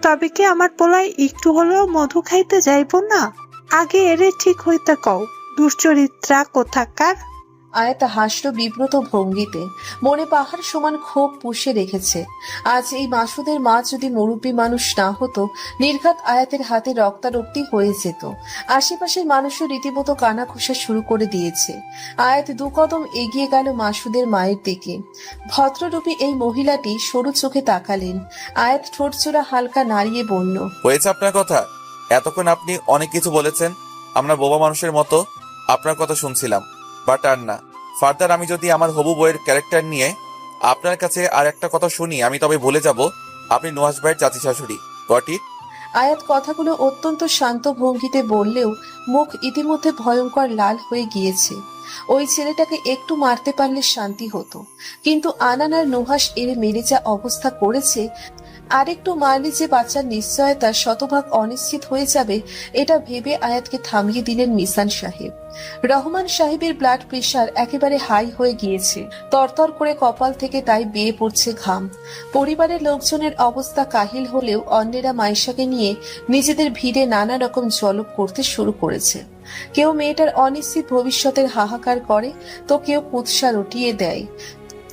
তবে কি আমার পোলায় একটু হলেও মধু খাইতে যাইব না? আগে এরে ঠিক হইতে কও, দুশ্চরিত্রা কোথাকার। আয়াত হাসল বিব্রত ভঙ্গিতে। মনে পাহাড় সমান ক্ষোভ পুষে রেখেছে। আজ এই মাসুদের মা যদি মুরব্বী মানুষ না হতো, নির্ঘাত আয়াতের হাতে রক্তারক্তি হয়ে যেত। আশেপাশের মানুষও রীতিমতো কানাঘুষা শুরু করে দিয়েছে। আয়াত 2 কদম এগিয়ে গেল মাসুদের মায়ের দিকে। ভদ্ররূপী এই মহিলাটি সরু চোখে তাকালেন। আয়াত ঠোঁটচোরা হালকা নাড়িয়ে বলল, হয়েছে আপনার কথা। এতক্ষণ আপনি অনেক কিছু বলেছেন, আমরা বোবা মানুষের মতো আপনার কথা শুনছিলাম, বাট আর না। ফার্দার আমি যদি আমার হবু বইয়ের ক্যারেক্টার নিয়ে আপনার কাছে আর একটা কথা শুনি, আমি তবে ভুলে যাব আপনি নুহাশ ভাইয়ের চাচি শাশুড়ি। Got it? আয়াত কথাগুলো অত্যন্ত শান্ত ভঙ্গিতে বললেও মুখ ইতিমধ্যে ভয়ঙ্কর লাল হয়ে গিয়েছে। ওই ছেলেটাকে একটু মারতে পারলে শান্তি হতো, কিন্তু আনান আর নুহাস এর মেরে যা অবস্থা করেছে, আরেকটু মারলে যে বাচ্চার নিশ্চয়তা শতভাগ অনিশ্চিত হয়ে যাবে, এটা ভেবে আয়াতকে থামিয়ে দিলেন মিসান সাহেব। রহমান সাহেবের ব্লাড প্রেশার একেবারে হাই হয়ে গিয়েছে। তরতর করে কপাল থেকে তাই বেয়ে পড়ছে ঘাম। পরিবারের লোকজনের অবস্থা কাহিল হলেও অন্যেরা মাইশাকে নিয়ে নিজেদের ভিড়ে নানা রকম জলপ করতে শুরু করেছে। কেউ মেয়েটার অনিশ্চিত ভবিষ্যতের হাহাকার করে, তো কেউ কুৎসা রটিয়ে দেয়।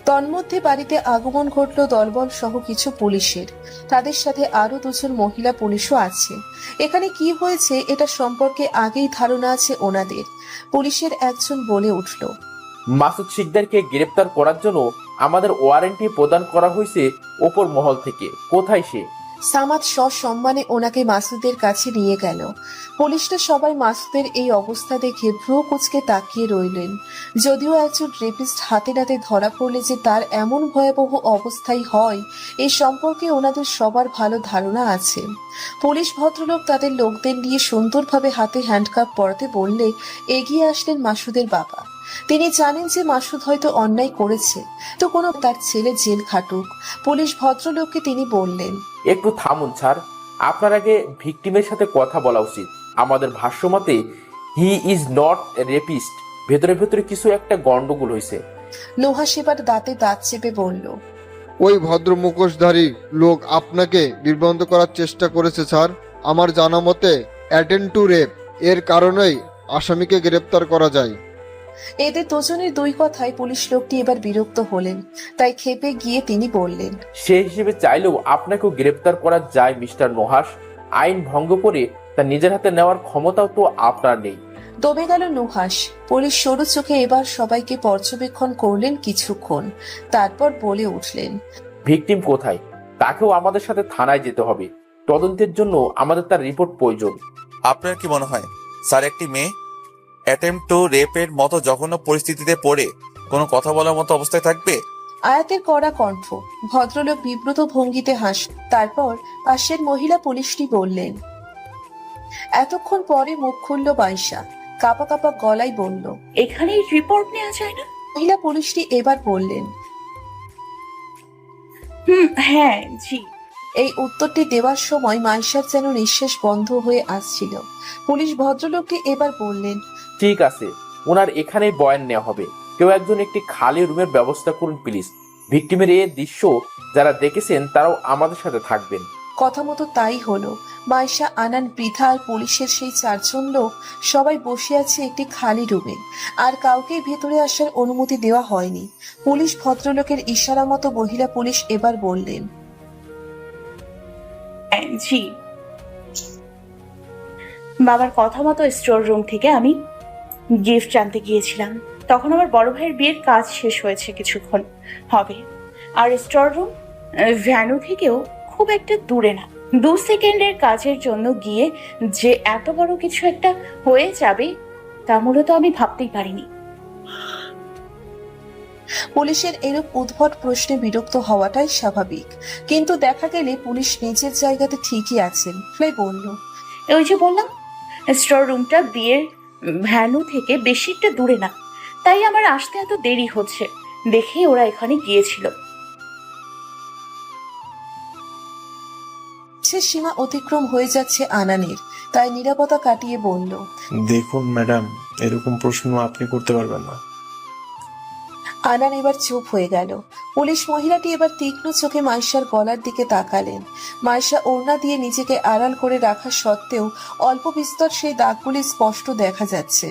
তন্মধ্যে বাড়িতে আগমন ঘটল দলবল সহ কিছু পুলিশের। তাদের সাথে আরো 2 জন মহিলা পুলিশও আছে। এখানে কি হয়েছে এটা সম্পর্কে আগেই ধারণা আছে ওনাদের। পুলিশের একজন বলে উঠল, মাসুদ শিকদারকে গ্রেপ্তার করার জন্য আমাদের ওয়ারেন্টি প্রদান করা হয়েছে ওপর মহল থেকে। কোথায় সে? সামাদ সসম্মানে ওনাকে মাসুদের কাছে নিয়ে গেল। পুলিশরা সবাই মাসুদের এই অবস্থা দেখে ভ্রু কুঁচকে তাকিয়ে রইলেন। যদিও একজন রেপিস্ট হাতে নাতে ধরা পড়লে যে তার এমন ভয়াবহ অবস্থাই হয়, এই সম্পর্কে ওনাদের সবার ভালো ধারণা আছে। পুলিশ ভদ্রলোক তাদের লোকদের নিয়ে সুন্দরভাবে হাতে হ্যান্ডকাপ পরাতে বললে এগিয়ে আসলেন মাসুদের বাবা। তিনি জানেন যে মাসুদ হয়তো অন্যায় করেছে, তো কোনো তার ছেলে জেল খাটুক। পুলিশ ভদ্রলোককে তিনি বললেন, একটু থামুন স্যার, আপনার আগে ভিকটিমের সাথে কথা বলা উচিত। আমাদের ভাষ্যমতে হি ইজ নট রেপিস্ট। ভেতরে ভেতরে কিছু একটা গন্ডগোল হয়েছে। নুহাস এবার দাঁতে দাঁত চেপে বলল, ওই ভদ্র মুখোশধারী লোক আপনাকে বিভ্রান্ত করার চেষ্টা করেছে স্যার। আমার জানা মতে অ্যাটেন্ড টু রেপ এর কারণেই আসামিকে গ্রেপ্তার করা যায়। এদের 2 জনের 2 কথায় পুলিশ লোকটি এবার বিরক্ত হলেন। তাই ক্ষেপে গিয়ে তিনি বললেন, সে হিসেবে চাইলেও আপনাকেও গ্রেপ্তার করা যায় মিস্টার নুহাস। আইন ভঙ্গ করে তা নিজের হাতে নেওয়ার ক্ষমতাও তো আপনার নেই। দমে গেল নুহাস। পুলিশ সরু চোখে এবার সবাইকে পর্যবেক্ষণ করলেন কিছুক্ষণ, তারপর বলে উঠলেন, ভিকটিম কোথায়? তাকেও আমাদের সাথে থানায় যেতে হবে। তদন্তের জন্য আমাদের তার রিপোর্ট প্রয়োজন। আপনার কি মনে হয় স্যার একটি মেয়ে অ্যাটেম্প টু রেপের মতো জঘন্য পরিস্থিতিতে পড়ে কোনো কথা বলার মতো অবস্থায় থাকবে? আয়াতের কড়া কণ্ঠ। ভদ্রলোক বিব্রত ভঙ্গিতে হাস। তারপর পাশের মহিলা পুলিশটি বললেন। এতক্ষণ পরে মুখ খুলল বাইশা। কাপা কাপা গলায় বলল, এখানেই রিপোর্ট নেওয়া যায় না? মহিলা পুলিশটি এবার বললেন, হ্যাঁ জি। এই উত্তরটি দেওয়ার সময় মাইশার যেন নিঃশ্বাস বন্ধ হয়ে আসছিল। পুলিশ ভদ্রলোককে এবার বললেন, ঠিক আছে, ওনার এখানেই বয়ান নেওয়া হবে। কেউ একজন একটি খালি রুমের ব্যবস্থা করুন প্লিজ। ভিকটিমের এই দৃশ্য যারা দেখেছেন তারাও আমাদের সাথে থাকবেন। কথা মতো তাই হলো। মাইশা, আনান, বৃথা আর পুলিশের সেই 4 জন লোক সবাই বসে আছে একটি খালি রুমে। আর কাউকে ভেতরে আসার অনুমতি দেওয়া হয়নি। পুলিশ ভদ্রলোকের ইশারা মতো মহিলা পুলিশ এবার বললেন, জি। বাবার কথা মতো স্টোর রুম থেকে আমি গিফট আনতে গিয়েছিলাম। তখন আমার বড় ভাইয়ের বিয়ের কাজ শেষ হয়েছে কিছুক্ষণ হবে। আর স্টোর রুম ভ্যানু থেকেও খুব একটা দূরে না। 2 সেকেন্ডের কাজের জন্য গিয়ে যে এত বড় কিছু একটা হয়ে যাবে তা মূলত আমি ভাবতেই পারিনি। পুলিশের এরূপ উদ্ভট প্রশ্নে বিরক্ত হওয়াটাই স্বাভাবিক, কিন্তু দেখা গেলে পুলিশ নিজের জায়গাতে ঠিকই আছেন। তাই বলল, ওই যে বললাম, স্টোর রুমটা বিয়ের ভ্যানু থেকে বেশিটা দূরে না, তাই আমার আসতে এত দেরি হচ্ছে দেখে ওরা এখানে গিয়েছিল। সে সীমা অতিক্রম হয়ে যাচ্ছে আনানের, তাই নীরবতা কাটিয়ে বলল, দেখুন ম্যাডাম, এরকম প্রশ্ন আপনি করতে পারবেন না। আনান এবার চুপ হয়ে গেল। পুলিশ মহিলাটি এবার তীক্ষ্ণ চোখে মাইশার গলার দিকে তাকালেন। মাইশা ওড়না দিয়ে নিজেকে আড়াল করে রাখা সত্ত্বেও অল্প বিস্তর সেই দাগগুলি স্পষ্ট দেখা যাচ্ছে।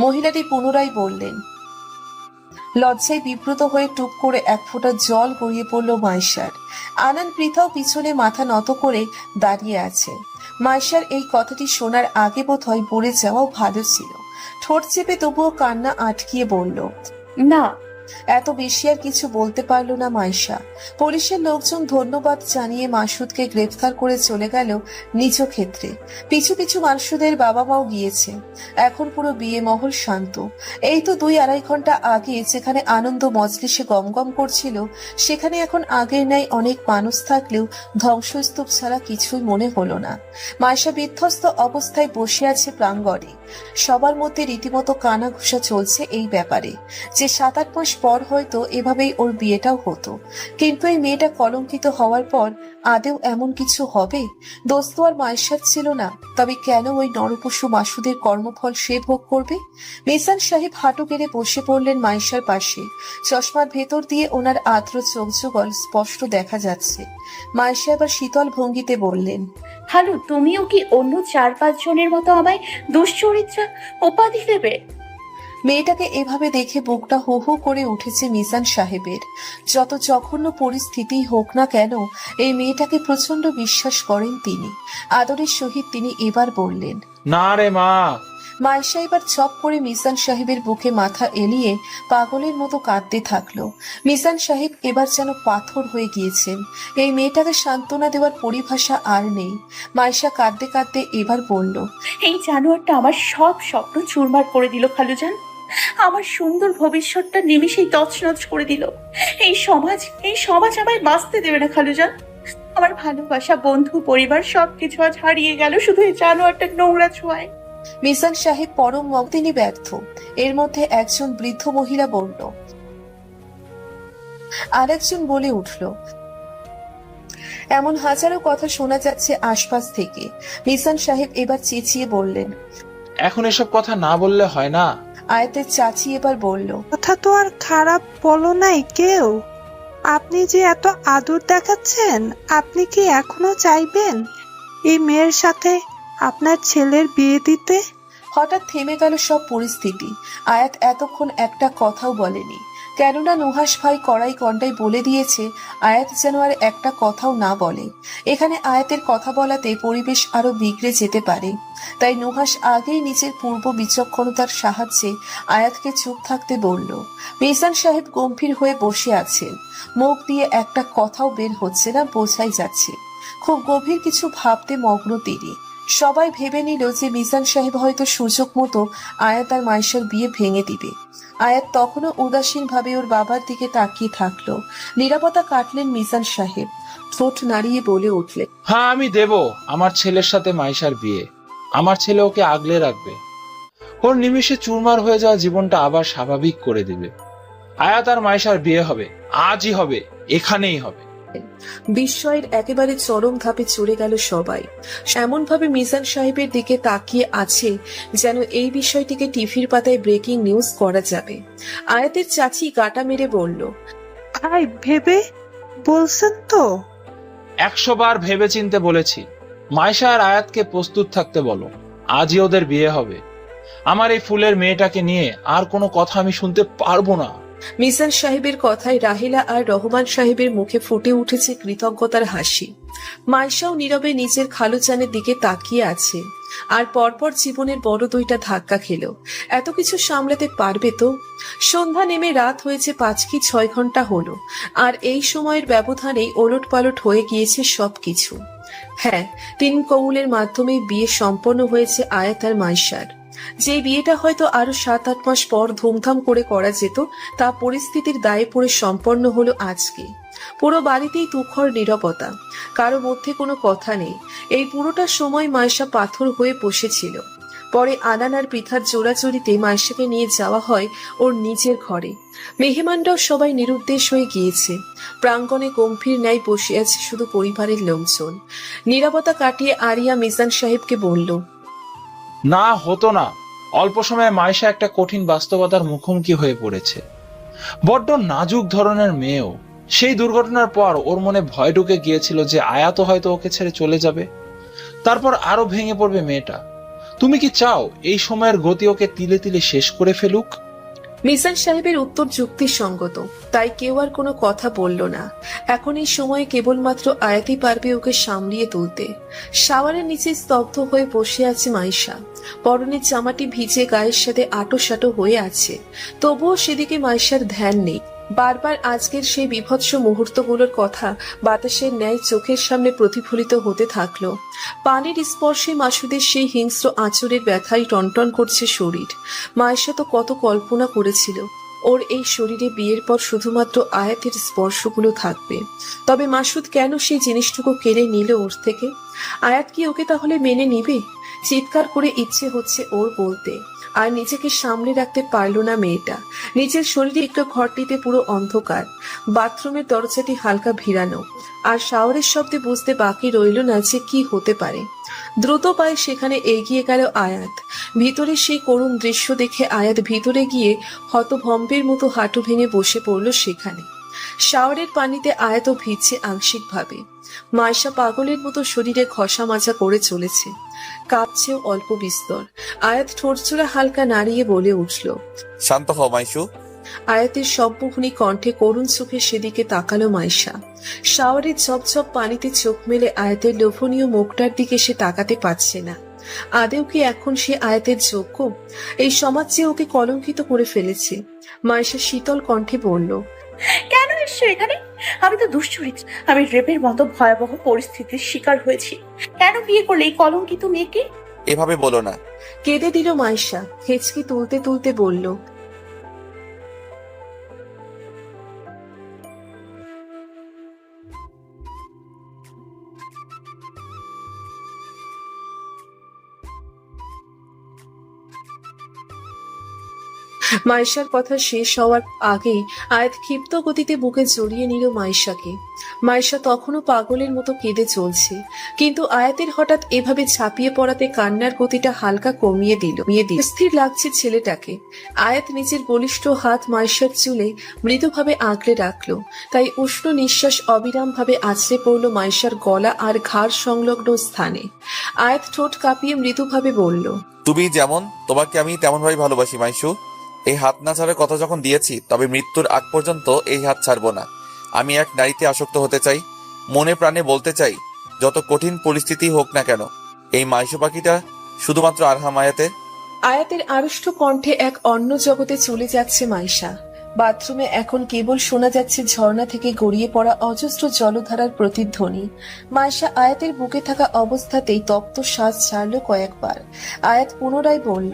মহিলাটি পুনরায় বললেন। লজ্জায় বিব্রত হয়ে টুপ করে এক ফোঁটা জল গড়িয়ে পড়ল মাইশার। আনান পৃথাও পিছনে মাথা নত করে দাঁড়িয়ে আছে। মাইশার এই কথাটি শোনার আগে বোধ হয় পড়ে যাওয়াও ভালো ছিল। ঠোঁট চেপে তবুও কান্না আটকিয়ে বলল, না। এত বেশি আর কিছু বলতে পারলো না মাইশা। পুলিশের লোকজন ধন্যবাদ জানিয়ে মাসুদকে গ্রেফতার করে চলে গেল নিজ ক্ষেত্রে। পিছু পিছু মাসুদের বাবা মাও গিয়েছে। এখন পুরো বিয়ে মহল শান্ত। এই তো 2-2.5 ঘন্টা আগে যেখানে আনন্দ মজলিসে গমগম করছিল, সেখানে এখন আগের ন্যায় অনেক মানুষ থাকলেও ধ্বংসস্তূপ ছাড়া কিছুই মনে হলো না। মাইশা বিধ্বস্ত অবস্থায় বসে আছে প্রাঙ্গণে। সবার মধ্যে রীতিমতো কানা ঘুষা চলছে এই ব্যাপারে যে 7-8 মাস পর হয়তো এভাবেই ওর বিয়েটাও হতো। কিন্তু এই মেয়েটা কলঙ্কিত হওয়ার পর আদেও এমন কিছু হবে? দোষ তো আর মাইশার ছিল না, তবে কেন ওই নরপশু মাসুদের কর্মফল সে ভোগ করবে? মিজান সাহেব হাঁটু গেড়ে বসে পড়লেন মাইশার পাশে। চশমার ভেতর দিয়ে ওনার আর্দ্র চোখ যুগল স্পষ্ট দেখা যাচ্ছে। মাইশা এবার শীতল ভঙ্গিতে বললেন, হালু, তুমিও কি অন্য 4-5 জনের মতো আমায় দুশ্চরিত্রা উপাধি দেবে? মেয়েটাকে এভাবে দেখে বুকটা হো হো করে উঠেছে মিজান সাহেবের। যত জঘন্য পরিস্থিতি হোক না কেন, এই মেয়েটাকে প্রচন্ড বিশ্বাস করেন তিনি। আদরের সহিত তিনি এবার বললেন, না রে মা। মাইশা এবার চপ করে মিজান সাহেবের বুকে মাথা এলিয়ে পাগলের মতো কাঁদতে থাকলো। মিজান সাহেব এবার যেন পাথর হয়ে গিয়েছেন। এই মেয়েটাকে সান্ত্বনা দেওয়ার পরিভাষা আর নেই। মাইশা কাঁদতে কাঁদতে এবার বলল, এই জানোয়ারটা আমার সব স্বপ্ন চুরমার করে দিল খালুজান। আমার সুন্দর ভবিষ্যৎটা নিমিষেই তছনছ করে দিল। এই সমাজ আমায় বাঁচতে দেবে না খালুজান। আমার ভালোবাসা, বন্ধু, পরিবার সবকিছু আজ হারিয়ে গেল শুধু এই জানোয়ারটার নোংরা ছোঁয়ায়। মিজান সাহেব পরম মগ্নিনী ব্যর্থ। এর মধ্যে একজন বৃদ্ধ মহিলা বলল। আরেকজন বলে উঠল, এমন হাজারো কথা শোনা যাচ্ছে আশপাশ থেকে। মিজান সাহেব এবার চেঁচিয়ে বললেন, এখন এসব কথা না বললে হয় না। আয়াতের চাচি এবার বলল, কথা তো আর খারাপ বলো নাই কেউ। আপনি যে এত আদর দেখাচ্ছেন, আপনি কি এখনো চাইবেন এই মেয়ের সাথে আপনার ছেলের বিয়ে দিতে? হঠাৎ থেমে গেল সব পরিস্থিতি। আয়াত এতক্ষণ একটা কথাও বলেনি, কেননা নুহাস ভাই কড়াই কন্ডাই বলে দিয়েছে আয়াত যেন আর একটা কথাও না বলে। এখানে আয়াতের কথা বলাতে পরিবেশ আরো বিগড়ে যেতে পারে। তাই নুহাস আগেই নিজের পূর্ব বিচক্ষণতার সাহায্যে আয়াতকে চুপ থাকতে বলল। মিজান সাহেব গম্ভীর হয়ে বসে আছেন। মুখ দিয়ে একটা কথাও বের হচ্ছে না, বোঝাই যাচ্ছে খুব গভীর কিছু ভাবতে মগ্ন তিনি। সবাই ভেবে নিল যে মিজান সাহেব হয়তো সুযোগ মতো আয়াত আর মাইশার বিয়ে ভেঙে দিবে। আয়াত তখনও উদাসীন ভাবে ওর বাবার দিকে তাকিয়ে থাকলো। নীরবতা কাটলেন মিজান সাহেব, ঠোঁট নাড়িয়ে বলে উঠলেন, হ্যাঁ, আমি দেব আমার ছেলের সাথে মাইশার বিয়ে। আমার ছেলে ওকে আগলে রাখবে। ওর নিমিষে চুরমার হয়ে যাওয়া জীবনটা আবার স্বাভাবিক করে দিবে। আয়াত আর মাইশার বিয়ে হবে, আজই হবে, এখানেই হবে। বিস্ময়ের একেবারে চরম ধাপে চড়ে গেল সবাই। এমন ভাবে মিজান সাহেবের দিকে তাকিয়ে আছে যেন এই বিষয়টিকে টিভির পাতায় ব্রেকিং নিউজ করা যাবে। আয়াতের চাচি গাটা মেরে বলল, ভাই ভেবে বলছেন তো? 100 বার ভেবে চিনতে বলেছি। মাইশা আর আয়াতকে প্রস্তুত থাকতে বলো, আজই ওদের বিয়ে হবে। আমার এই ফুলের মেয়েটাকে নিয়ে আর কোনো কথা আমি শুনতে পারবো না। মিজান সাহেবের কথায় রাহিলা আর রহমান সাহেবের মুখে ফুটে উঠেছে কৃতজ্ঞতার হাসি। মাইশাও নীরবে নিজের খালুজানের দিকে তাকিয়ে আছে। আর পরপর জীবনের বড় 2টা ধাক্কা খেল। এত কিছু সামলাতে পারবে তো? সন্ধ্যা নেমে রাত হয়েছে 5 কি 6 ঘন্টা হলো। আর এই সময়ের ব্যবধানেই ওলট পালট হয়ে গিয়েছে সবকিছু। হ্যাঁ, 3 কৌলের মাধ্যমে বিয়ে সম্পন্ন হয়েছে আয়াত আর মাইশার। যে বিয়েটা হয়তো আরো 7-8 মাস পর ধুমধাম করে করা যেত, তা পরিস্থিতির দায়ে পড়ে সম্পন্ন হলো আজকে। পুরো বাড়িতেই তুখর নীরবতা, কারো মধ্যে কোনো কথা নেই। এই পুরোটা সময় মায়েশা পাথর হয়ে বসেছিল। পরে আনান আর পৃথার জোড়াজড়িতে মায়েশাকে নিয়ে যাওয়া হয় ওর নিজের ঘরে। মেহমানরাও সবাই নিরুদ্দেশ হয়ে গিয়েছে। প্রাঙ্গণে গম্ভীর ন্যায় বসে আছে শুধু পরিবারের লোকজন। নীরবতা কাটিয়ে আরিয়া মিজান সাহেবকে বলল, না হতো না। অল্প সময়ে মাইশা একটা কঠিন বাস্তবতার মুখোমুখি হয়ে পড়েছে। বড্ড নাজুক ধরনের মেয়েও। সেই দুর্ঘটনার পর ওর মনে ভয় ঢুকে গিয়েছিল যে আয়াত হয়তো ওকে ছেড়ে চলে যাবে। তারপর আরো ভেঙে পড়বে মেয়েটা। তুমি কি চাও এই সময়ের গতি ওকে তিলে তিলে শেষ করে ফেলুক? মিজান সাহেবের উত্তর যুক্তিসঙ্গত, তাই কেউ আর কোনো কথা বলল না। এখন এই সময়ে কেবলমাত্র আয়াতই পারবে ওকে সামলিয়ে তুলতে। শাওয়ারের নিচে স্তব্ধ হয়ে বসে আছে মাইশা। পরনের জামাটি ভিজে গায়ের সাথে আটোসাটো হয়ে আছে, তবুও সেদিকে মাইশার ধ্যান নেই। বারবার আজকের সেই বিভৎস মুহূর্তগুলোর কথা বাতাসের ন্যায় চোখের সামনে প্রতিফলিত হতে থাকলো। পানির স্পর্শে মাসুদের সেই হিংস্র আঁচড়ের ব্যথায় টনটন করছে শরীর। মায়েশা তো কত কল্পনা করেছিল ওর এই শরীরে বিয়ের পর শুধুমাত্র আয়াতের স্পর্শগুলো থাকবে। তবে মাসুদ কেন সেই জিনিসটুকু কেড়ে নিল ওর থেকে? আয়াত কি ওকে তাহলে মেনে নিবে? চিৎকার করে ইচ্ছে হচ্ছে ওর বলতে, আর নিজেকে সামলে রাখতে পারল না মেয়েটা। নিজের শরীরে একটু ঘরটিতে পুরো অন্ধকার, বাথরুমের দরজাটি হালকা ভিড়ানো, আর শাওয়ারের শব্দে বুঝতে বাকি রইল না যে কি হতে পারে। দ্রুত পায়ে সেখানে এগিয়ে গেল আয়াত। ভিতরে সেই করুণ দৃশ্য দেখে আয়াত ভিতরে গিয়ে হতভম্বের মতো হাঁটু ভেঙে বসে পড়ল সেখানে। শাওয়ারের পানিতে আয়াতও ভিজছে আংশিকভাবে। মায়েশা পাগলের মতো শরীরে ঘষা মাজা করে চলেছে, কাঁপছেও অল্প বিস্তর। আয়াত ঠোঁটজোড়া হালকা নাড়িয়ে বলে উঠল, শান্ত হও মাইশু। আয়াতের সম্মুখনী কণ্ঠে করুণ চোখে সেদিকে তাকালো মাইশা। শাওয়ারের ঝপঝপ পানিতে চোখ মেলে আয়াতের লোভনীয় মুখটার দিকে সে তাকাতে পারছে না। আদেও কি এখন সে আয়াতের যোগ্য? এই সমাজ যে ওকে কলঙ্কিত করে ফেলেছে। মাইশা শীতল কণ্ঠে বলল, কেন এসছো এখানে? আমি তো দুশ্চরিত্র, আমি রেপের মতো ভয়াবহ পরিস্থিতির শিকার হয়েছি। কেন বিয়ে করলে এই কলঙ্কিত মেয়েকে? এভাবে বলো না। কেঁদে দিল মাইশা। হেঁচকি তুলতে তুলতে বলল, মাইশার কথা শেষ হওয়ার আগেই আয়াত ক্ষিপ্ত গতিতে বুকে জড়িয়ে নিল মাইশাকে। মাইশা তখনও পাগলের মতো কেঁদে চলছে, কিন্তু আয়াতের হঠাৎ এভাবে ছাপিয়ে পড়াতে কান্নার গতিটা হালকা কমিয়ে দিল। স্থির লাগছে ছেলেটাকে। আয়াত নিজের বলিষ্ঠ হাত মাইশার চুলে মৃদুভাবে আঁকড়ে রাখলো, তাই উষ্ণ নিঃশ্বাস অবিরাম ভাবে আছড়ে পড়ল মাইশার গলা আর ঘাড় সংলগ্ন স্থানে। আয়াত ঠোঁট কাঁপিয়ে মৃদুভাবে বলল, তুমি যেমন, তোমাকে আমি তেমন ভাবে ভালোবাসি মাইশু। এই হাত না ছাড়ার কথা যখন দিয়েছি, তবে মৃত্যুর আগ পর্যন্ত এই হাত ছাড়বো না। আমি এক নারীতে আসক্ত হতে চাই, মনে প্রাণে বলতে চাই, যত কঠিন পরিস্থিতি হোক না কেন, এই মাইশু পাখিটা শুধুমাত্র আরহাম আয়াতের। আয়াতের আড়ষ্ট কণ্ঠে এক অন্য জগতে চলে যাচ্ছে মাইশা। বাথরুমে এখন কেবল শোনা যাচ্ছে ঝর্ণা থেকে গড়িয়ে পড়া অজস্র জলধারার প্রতিধ্বনি। মাইশা আয়াতের বুকে থাকা অবস্থাতেই তপ্ত শ্বাস ছাড়ল কয়েকবার। আয়াত পুনরায় বলল,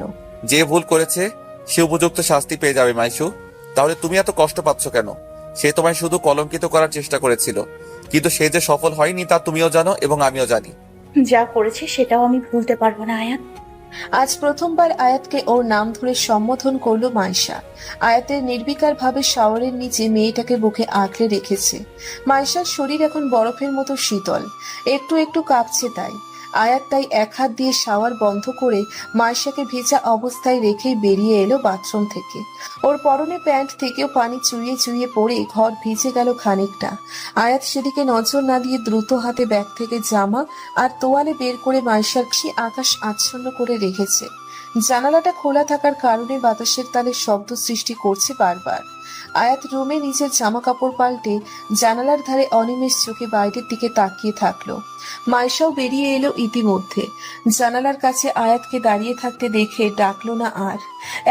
যে ভুল করেছে সে উপযুক্ত শাস্তি পেয়ে যাবে মাইশু। তাহলে তুমি এত কষ্ট পাচ্ছ কেন? সে তোমায় শুধু কলঙ্কিত করার চেষ্টা করেছিল, কিন্তু সে যে সফল হয়নি তা তুমিও জানো এবং আমিও জানি। যা করেছে সেটাও আমি ভুলতে পারবো না আয়াত। আজ প্রথমবার আয়াতকে ওর নাম ধরে সম্বোধন করলো মাইশা। আয়াতের নির্বিকার ভাবে শাওয়ারের নিচে মেয়েটাকে বুকে আঁকড়ে রেখেছে। মাইশার শরীর এখন বরফের মতো শীতল, একটু একটু কাঁপছে। তাই আয়াত এক হাত দিয়ে শাওয়ার বন্ধ করে মাইশাকে ভেজা অবস্থায় রেখেই বেরিয়ে এলো বাথরুম থেকে। ওর পরনে প্যান্ট থেকেও পানি চুইয়ে চুইয়ে পড়ে ঘর ভিজে গেল খানিকটা। আয়াত সেদিকে নজর না দিয়ে দ্রুত হাতে ব্যাগ থেকে জামা আর তোয়ালে বের করে মাইশার আকাশ আচ্ছন্ন করে রেখেছে। জানালাটা খোলা থাকার কারণে বাতাসের তালে শব্দ সৃষ্টি করছে বারবার। আয়াত রুমে নিজের জামা কাপড় পাল্টে জানালার ধারে অনিমেষ চোখে বাইরের দিকে তাকিয়ে থাকলো। মাইশাও বেরিয়ে এলো ইতিমধ্যে। জানালার কাছে আয়াতকে দাঁড়িয়ে থাকতে দেখে ডাকলো না আর।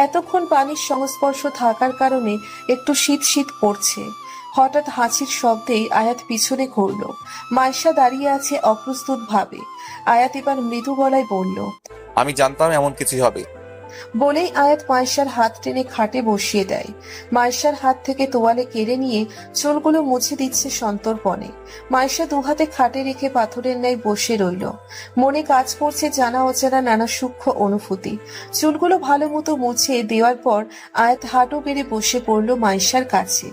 এতক্ষণ পানির সংস্পর্শ থাকার কারণে একটু শীত শীত পড়ছে। হঠাৎ হাঁচির শব্দেই আয়াত পিছনে ঘুরল। মাইশা দাঁড়িয়ে আছে অপ্রস্তুত ভাবে। আয়াত এবার মৃদু গলায় বলল, আমি জানতাম এমন কিছুই হবে। বলেই আয়াত মাইশার হাত টেনে খাটে বসিয়ে দেয়। মাইশার হাত থেকে তোয়ালে কেড়ে নিয়ে চুলগুলো মুছে দিচ্ছে সন্তর্পণে। মাইশা দুহাতে খাটে রেখে পাথরের ন্যায় বসে রইল। মনে কাজ করছে জানা অজানা নানা সূক্ষ্ম অনুভূতি। চুলগুলো ভালো মতো মুছে দেওয়ার পর আয়াত হাঁটু গেড়ে বসে পড়ল মাইশার কাছে।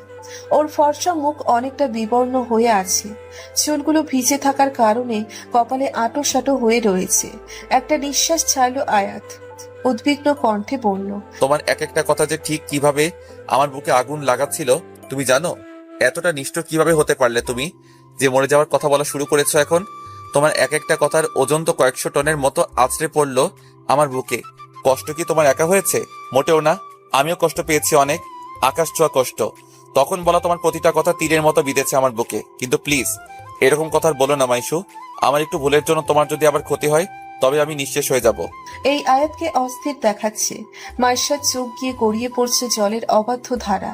ওর ফর্সা মুখ অনেকটা বিবর্ণ হয়ে আছে। চুলগুলো ভিজে থাকার কারণে কপালে আঁটো সাঁটো হয়ে রয়েছে। একটা নিঃশ্বাস ছাড়লো আয়াত, উদ্বিগ্ন কণ্ঠে বলল, তোমার এক একটা কথা যে ঠিক কিভাবে আমার বুকে আগুন লাগাচ্ছিল তুমি জানো? এতটা নিষ্ঠুর কিভাবে হতে পারলে তুমি, যে মরে যাওয়ার কথা বলা শুরু করেছো এখন? তোমার এক একটা কথার ওজন তো কয়েকশো টনের মতো আছড়ে পড়লো আমার বুকে। কষ্ট কি তোমার একা হয়েছে? মোটেও না, আমিও কষ্ট পেয়েছি, অনেক আকাশ ছোঁয়া কষ্ট। তখন বলা তোমার প্রতিটা কথা তীরের মতো বিঁধেছে আমার বুকে। কিন্তু প্লিজ এরকম কথা আর বলো না মাইশু। আমার একটু ভুলের জন্য তোমার যদি আবার ক্ষতি হয় তবে আমি নিঃশেষ হয়ে যাব। এই আয়াতকে অস্থির দেখাচ্ছে। মাইশার চোখ গিয়ে গড়িয়ে পড়ছে জলের অবাধ্য ধারা।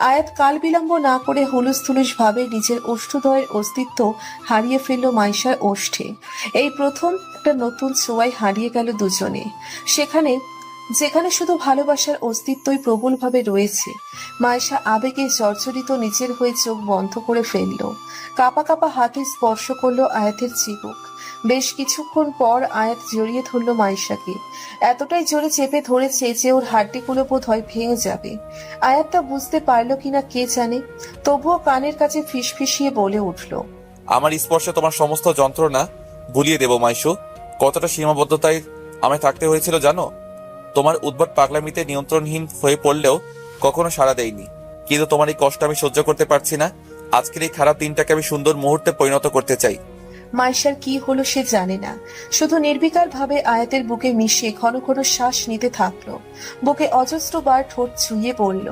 আয়াত কাল বিলম্ব না করে হুলুস থুলুস ভাবে নিজের ওষ্ঠদ্বয়ের অস্তিত্ব হারিয়ে ফেলল মাইশার ওষ্ঠে। এই প্রথম একটা নতুন ছোঁয়ায় হারিয়ে গেল দুজনে, যেখানে শুধু ভালোবাসার অস্তিত্বই প্রবলভাবে রয়েছে। মাইশা আবেগে জর্জরিত নিজের হয়ে চোখ বন্ধ করে ফেলল। কাপা কাপা হাতে স্পর্শ করলো আয়াতের চিবুক। বেশ কিছুক্ষণ পর আয়াত জড়িয়ে ধরল মাইশাকে। এতটাই জোরে চেপে ধরেছে যে ওর হাড্ডিগুলো বোধ হয় ভেঙে যাবে। আয়াতটা বুঝতে পারলো কিনা কে জানে, তবুও কানের কাছে ফিসফিসিয়ে বলে উঠল, আমার স্পর্শে তোমার সমস্ত যন্ত্রণা ভুলিয়ে দেব মাইশু। কতটা সীমাবদ্ধতায় আমায় থাকতে হয়েছিল জানো? তোমার উদ্ভট পাগলামিতে নিয়ন্ত্রণহীন হয়ে পড়লেও কখনো সাড়া দেয়নি। কিন্তু তোমার এই কষ্ট আমি সহ্য করতে পারছি না। আজকের এই খারাপ দিনটাকে আমি সুন্দর মুহূর্তে পরিণত করতে চাই। মাইশার কি হলো সে জানে না, শুধু নির্বিকার ভাবে আয়াতের বুকে মিশে ঘন ঘন শ্বাস নিতে থাকলো। বুকে অজস্রবার ঠোঁট ছুঁয়ে পড়ল,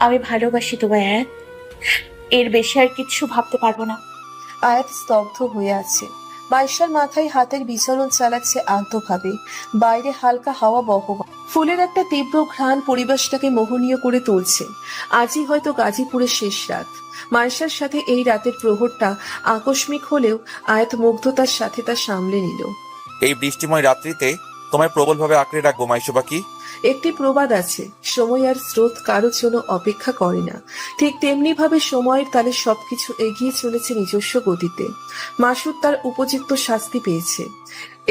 আমি ভালোবাসি তোমায় আয়াত, এর বেশি আর কিচ্ছু ভাবতে পারবো না। আয়াত স্তব্ধ হয়ে আছে। মাইশার মাথায় হাতের বিচরণ চালাচ্ছে আলতোভাবে। বাইরে হালকা হাওয়া বহমান, ফুলের একটা তীব্র ঘ্রাণ পরিবেশটাকে মোহনীয় করে তুলছে। আজই হয়তো গাজীপুরের শেষ রাত। মাইশার সাথে এই রাতের প্রহরটা আকস্মিক হলেও আয়াত মুগ্ধতার সাথে তা সামলে নিল। এই বৃষ্টিময় রাত্রিতে তোমায় প্রবলভাবে আঁকড়ে রাখবো মাইশু বাকি। একটি প্রবাদ আছে, সময় আর স্রোত কারোর জন্য অপেক্ষা করে না। ঠিক তেমনি ভাবে সময়ের তালে সবকিছু এগিয়ে চলেছে নিজস্ব গতিতে। মাসুদ তার উপযুক্ত শাস্তি পেয়েছে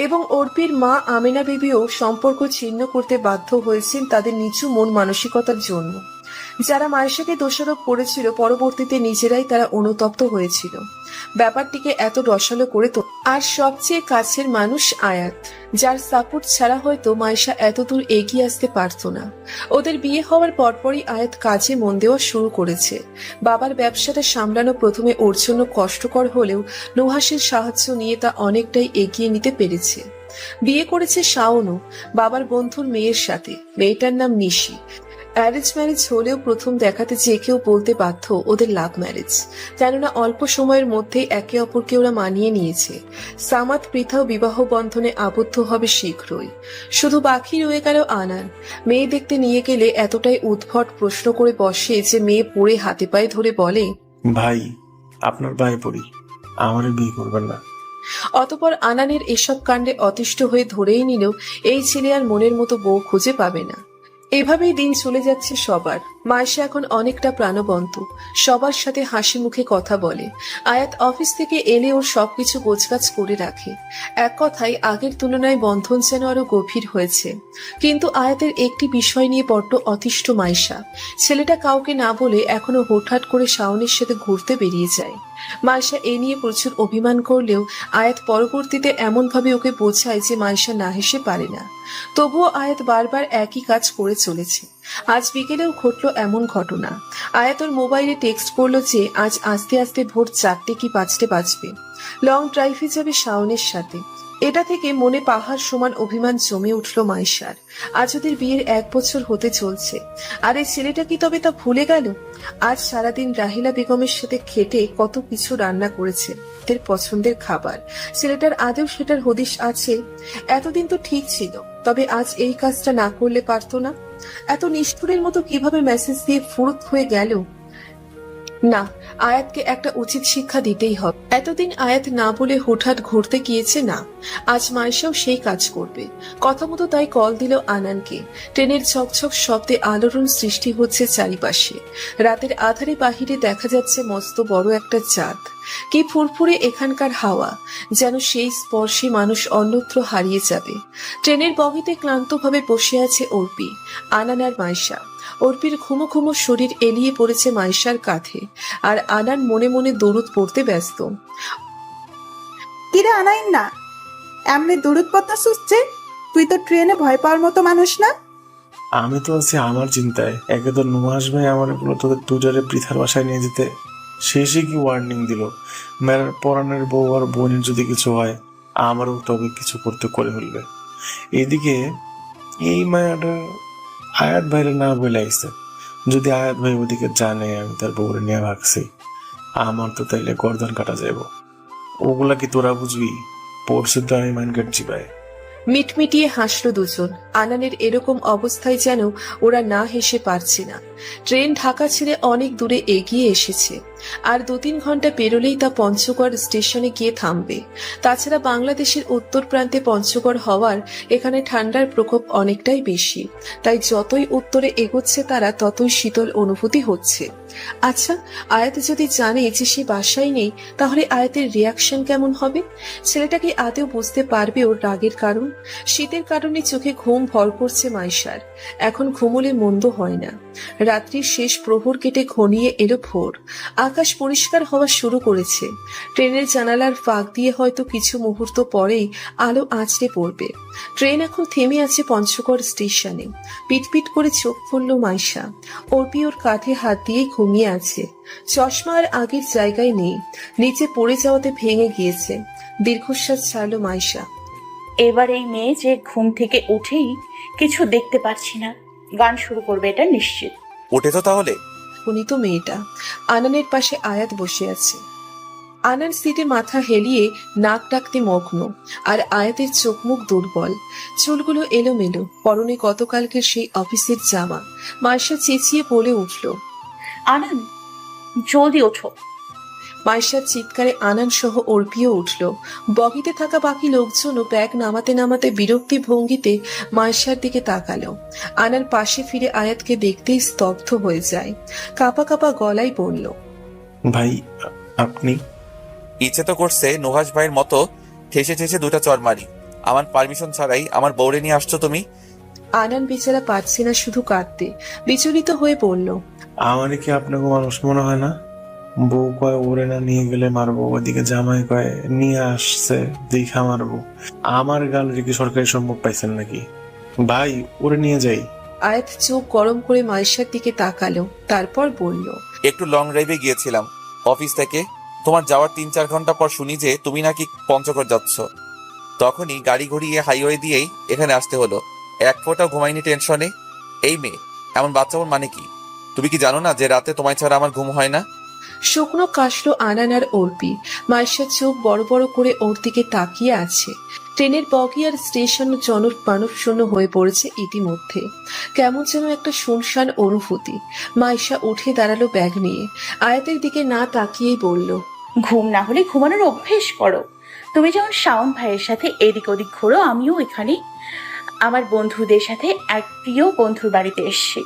এবং অর্পির মা আমেনা বিবিও সম্পর্ক ছিন্ন করতে বাধ্য হয়েছেন তাদের নিচু মন মানসিকতার জন্য। যারা মায়েশাকে দোষারোপ করেছিল পরবর্তীতে নিজেরাই তারা অনুতপ্ত হয়েছিল। ব্যাপারটিকে এত রসালো করে তো আর সবচেয়ে কাছের মানুষ আয়াত, যার সাপোর্ট ছাড়া হয়তো মায়েশা এতদূর এগিয়ে আসতে পারত না। ওদের বিয়ে হওয়ার পরপরই আয়াত কাজে মন দেওয়া শুরু করেছে। বাবার ব্যবসাটা সামলানো প্রথমে ওর জন্য কষ্টকর হলেও নুহাসের সাহায্য নিয়ে তা অনেকটাই এগিয়ে নিতে পেরেছে। বিয়ে করেছে শাওনও, বাবার বন্ধুর মেয়ের সাথে। মেয়েটার নাম নিশি। অ্যারেঞ্জ ম্যারেজ হলেও প্রথম দেখাতে যে কেউ বলতে বাধ্য ওদের লাভ ম্যারেজ, কেননা অল্প সময়ের মধ্যে একে অপরকে ওরা মানিয়ে নিয়েছে। সামাদ পৃথাও বিবাহ বন্ধনে আবদ্ধ হবে শীঘ্রই। শুধু বাকি রয়ে গেল আনান। মেয়ে দেখতে নিয়ে গেলে এতটাই উদ্ভট প্রশ্ন করে বসে যে মেয়ে পড়ে হাতে পায়ে ধরে বলে, ভাই আপনার ভাই পড়ি, আমারে বিয়ে করবেন না। অতপর আনানের এসব কাণ্ডে অতিষ্ঠ হয়ে ধরেই নিল এই ছেলে আর মনের মতো বউ খুঁজে পাবে না। এভাবেই দিন চলে যাচ্ছে সবার। মায়েশা এখন অনেকটা প্রাণবন্ত, সবার সাথে হাসি মুখে কথা বলে। আয়াত অফিস থেকে এলে ওর সবকিছু গোছগাছ করে রাখে। এক কথায় আগের তুলনায় বন্ধন যেন আরো গভীর হয়েছে। কিন্তু আয়াতের একটি বিষয় নিয়ে বড্ড অতিষ্ঠ মায়েশা। ছেলেটা কাউকে না বলে এখনো হঠাৎ করে শাওনের সাথে ঘুরতে বেরিয়ে যায়। মায়েশা এ নিয়ে প্রচুর অভিমান করলেও আয়াত পরবর্তীতে এমন ভাবে ওকে বোঝায় যে মায়েশা না হেসে পারে না। তবুও আয়াত বারবার একই কাজ করে চলেছে। আজ বিকেলেও ঘটলো এমন ঘটনা। আয়াত ওর মোবাইলে টেক্সট করলো যে আজ আস্তে আস্তে ভোর 4টে কি 5টে বাজবে। লং ড্রাইভে যাবে শাওনের সাথে। এটা থেকে মনে পাহাড় সমান অভিমান জমে উঠল মাইশার। আজ ওদের বিয়ের 1 বছর হতে চলছে, আর এই ছেলেটা কি তবে তা ভুলে গেল? আজ সারাদিন রাহিলা বেগমের সাথে খেটে কত কিছু রান্না করেছে, তাদের পছন্দের খাবার। ছেলেটার আদেও সেটার হদিশ আছে? এতদিন তো ঠিক ছিল, তবে আজ এই কাজটা না করলে পারতো না? এত নিষ্ঠুরের মতো কিভাবে মেসেজ দিয়ে ফুরুত হয়ে গেল? না, আয়াতকে একটা উচিত শিক্ষা দিতেই হবে। এতদিন আয়াত না বলে হুটহাট ঘুরতে গিয়েছে না, আজ মাইশাও সেই কাজ করবে। কথা মতো তাই কল দিল আনানকে। ট্রেনের ঝকঝক শব্দে আলোড়ন সৃষ্টি হচ্ছে চারিপাশে। রাতের আধারে বাহিরে দেখা যাচ্ছে মস্ত বড় একটা চাঁদ। কি ফুরফুরে এখানকার হাওয়া, যেন সেই স্পর্শে মানুষ অন্যত্র হারিয়ে যাবে। ট্রেনের বগিতে ক্লান্তভাবে বসে আছে অর্পি, আনান আর মাইশা। অর্পির ঘুমো ঘুমো শরীর এলিয়ে পড়েছে মাইশার কাঁধে, আর আনান মনে মনে দরুদ পড়তে ব্যস্ত। কিরে আনাইন না, এমনি দূরত পথা সুচ্ছে? তুই তো ট্রেনে ভয় পাওয়ার মতো মানুষ না। আমি তো আছি আমার চিন্তায়। একে তো নুহাস ভাই আমার বললো তোদের দুজনে পৃথার বাসায় নিয়ে যেতে, শেষে কি ওয়ার্নিং দিল, মেয়ের পরাণের বউ আর বোনের যদি কিছু হয় আমারও তবে কিছু করতে করে ফেলবে। এদিকে এই মায়াটা আয়াত ভাইরে না বলে আইছে, যদি আয়াত ভাই ওদিকে জানে আমি তার বউরে নিয়ে ভাগছি, আমার তো তাইলে গর্দন কাটা যাইব। ওগুলা কি তোরা বুঝবি? পড়ছে তো আমি মাইন কাটছি ভাই। মিটমিটিয়ে হাসলো দুজন। আনানের এরকম অবস্থায় যেন ওরা না হেসে পারছে না। ট্রেন ঢাকা ছেড়ে অনেক দূরে এগিয়ে এসেছে, আর 2-3 ঘন্টা পেরোলেই তা পঞ্চগড় স্টেশনে গিয়ে থামবে। তাছাড়া বাংলাদেশের উত্তর প্রান্তে পঞ্চগড় হওয়ার এখানে ঠান্ডার প্রকোপ অনেকটাই বেশি, তাই যতই উত্তরে এগোচ্ছে তারা ততই শীতল অনুভূতি হচ্ছে। আচ্ছা, আয়াত যদি জানে যে সে বাসায় নেই, তাহলে আয়াতের রিয়াকশন কেমন হবে? ছেলেটা কি আদৌ বুঝতে পারবে ওর রাগের কারণ? শীতের কারণে চোখে ঘুম ভর করছে মাইশার। এখন ঘুমোলে মন্দ হয় না। রাত্রির শেষ প্রহর কেটে ঘনিয়ে এলো ভোর। আকাশ পরিষ্কার হওয়া শুরু করেছে। ট্রেনের জানালার ফাঁক দিয়ে হয়তো কিছু মুহূর্ত পরেই আলো আঁচড়ে পড়বে। ট্রেন এখন থেমে আছে পঞ্চগড় স্টেশনে। পিটপিট করে চোখ খুলল মাইশা। অর্পি ওর কাঁধে হাত দিয়ে ঘুমিয়ে আছে। চশমা আর আগের জায়গায় নেই, নিচে পড়ে যাওয়াতে ভেঙে গিয়েছে। দীর্ঘশ্বাস ছাড়ল মাইশা। এবার এই মেয়ে যে ঘুম থেকে উঠেই কিছু দেখতে পাচ্ছি না, গান শুরু করবে এটা নিশ্চিত। উঠেছো তাহলে? উনি তো মেয়েটা। আনানের পাশে আয়াত বসে আছে। আনান সিটে মাথা হেলিয়ে নাক ডাকতে মগ্ন, আর আয়াতের চোখ মুখ দুর্বল, চুলগুলো এলোমেলো, পরনে গতকালকের সেই অফিসের জামা। মাইশা চেঁচিয়ে বলে উঠল, আনন্দ, জলদি ওঠো। মাইশার চিৎকারে আনান সহ অর্পিও উঠল। বগিতে থাকা বাকি লোকজনও ব্যাগ নামাতে নামাতে বিরক্তি ভঙ্গিতে মাইশার দিকে তাকালো। আনার পাশে ফিরে আয়াতকে দেখতেই স্তব্ধ হয়ে যায়। কাপা কাপা গলায় বলল, ভাই আপনি? ইচ্ছে তো করছে নুহাস ভাইয়ের মতো ঠেসে ঠেসে 2টা চর মারি। আমার পারমিশন ছাড়াই আমার বউরে নিয়ে আসছো তুমি। আনান বেচারা পারছে না শুধু কাঁদতে। বিচলিত হয়ে বলল, আমারই কি আপনাকে মানুষ মনে হয় না? বউ কয় ওরে না নিয়ে গেলে মারবো, ওদিকে জামাই কয় নিয়ে আসছে দেখা মারবো। আমার গালের কি সরকারি সম্মুখ পাইছেন নাকি? ভাই ওরে নিয়ে যাই। আয়াত চোখ গরম করে মাইশার দিকে তাকালো, তারপর বলল, একটু লং ড্রাইভে গিয়েছিলাম অফিস থেকে। তোমার যাওয়ার 3-4 ঘন্টা পর শুনি যে তুমি নাকি পঞ্চগড় যাচ্ছ। তখনই গাড়ি ঘুরিয়ে হাইওয়ে দিয়েই এখানে আসতে হলো। এক ফোঁটাও ঘুমাইনি টেনশনে। এই মেয়ে এমন বাচ্চা ওর মানে কি? তুমি কি জানো না যে রাতে তোমায় ছাড়া আমার ঘুম হয় না? শুকনো কাশলো আনান আর অর্পি। মাইশা চোখ বড় বড় করে ওর দিকে তাকিয়ে আছে। ট্রেনের বগি আর স্টেশন মানব শূন্য হয়ে পড়েছে ইতিমধ্যে। কেমন যেন একটা শুনশান অনুভূতি। মাইশা উঠে দাঁড়ালো ব্যাগ নিয়ে। আয়াতের দিকে না তাকিয়েই বলল, ঘুম না হলে ঘুমানোর অভ্যেস করো। তুমি যেমন শাওন ভাইয়ের সাথে এদিক ওদিক ঘোরো, আমিও এখানে আমার বন্ধুদের সাথে এক প্রিয় বন্ধুর বাড়িতে এসছি,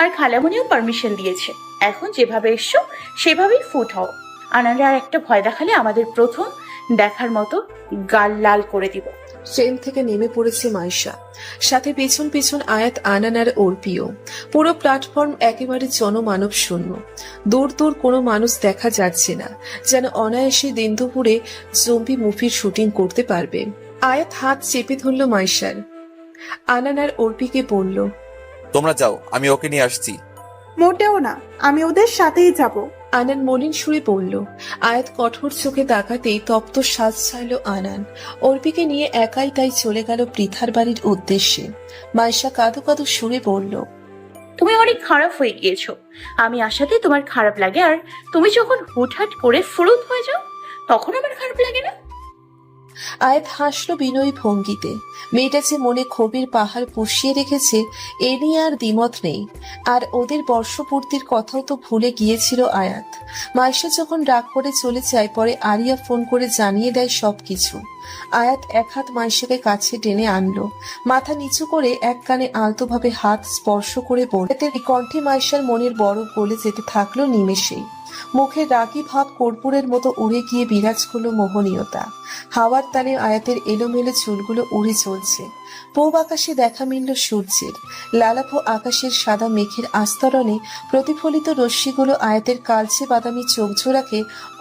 আর খালামণিও পারমিশন দিয়েছে। এখন যেভাবে এসছো সেভাবেই ফুট হও। আনারা আর একটা ভয় দেখালে আমাদের প্রথম দেখার মতো গাল লাল করে দিব। ট্রেন থেকে নেমে পড়েছে মাইশা, সাথে পেছন পেছন আয়াত, আনান আর অর্পিও। পুরো প্ল্যাটফর্ম একেবারে জনমানব শূন্য। দূর দূর কোনো মানুষ দেখা যাচ্ছে না, যেন অনায়াসে দিন দুপুরে জম্বি মুভির শুটিং করতে পারবে। আয়াত হাত চেপে ধরল মাইশার। আনান আর অর্পিকে বলল, তোমরা যাও, আমি ওকে নিয়ে আসছি। মোটেও না, আমি ওদের সাথেই যাব। আনান মলিন সুরে বলল। আয়াত কঠোর চোখে তাকাতেই তপ্ত শ্বাস ছাড়ল আনান। অর্পিকে নিয়ে একাই তাই চলে গেল পৃথার বাড়ির উদ্দেশ্যে। মাইশা কাঁদো কাঁদো সুরে বলল, তুমি অনেক খারাপ হয়ে গিয়েছো। আমি আসাতে তোমার খারাপ লাগে, আর তুমি যখন হুটহাট করে ফুরুত হয়ে যাও তখন আমার খারাপ লাগে না। আয়াত হাসলো বিনয়ী ভঙ্গিতে। মেয়েটা যে মনে ক্ষোভের পাহাড় পুষিয়ে রেখেছে এ নিয়ে আর দ্বিমত নেই। আর ওদের বর্ষপূর্তির কথাও তো ভুলে গিয়েছিল আয়াত। মাইশা যখন রাগ করে চলে যায়, পরে আরিয়া ফোন করে জানিয়ে দেয় সবকিছু। আয়াত এক হাত মাইশাকে কাছে টেনে আনলো, মাথা নিচু করে এক কানে আলতোভাবে হাত স্পর্শ করে বলতে কণ্ঠে মাইশার মনের বরফ গলে যেতে থাকলো নিমেষেই। মুখে রাগী ভাব কর্পূরের মতো উড়ে গিয়ে বিরাজ করলো মোহনীয়তা। হাওয়ার তালে আয়াতের এলোমেলো চুলগুলো উড়ে চলছে। পূব আকাশে দেখা মিলল সূর্যের। লালাভো আকাশের সাদা মেঘের আস্তরণে প্রতিফলিত রশ্মিগুলো আয়াতের কালচে বাদামি চোখজোড়াকে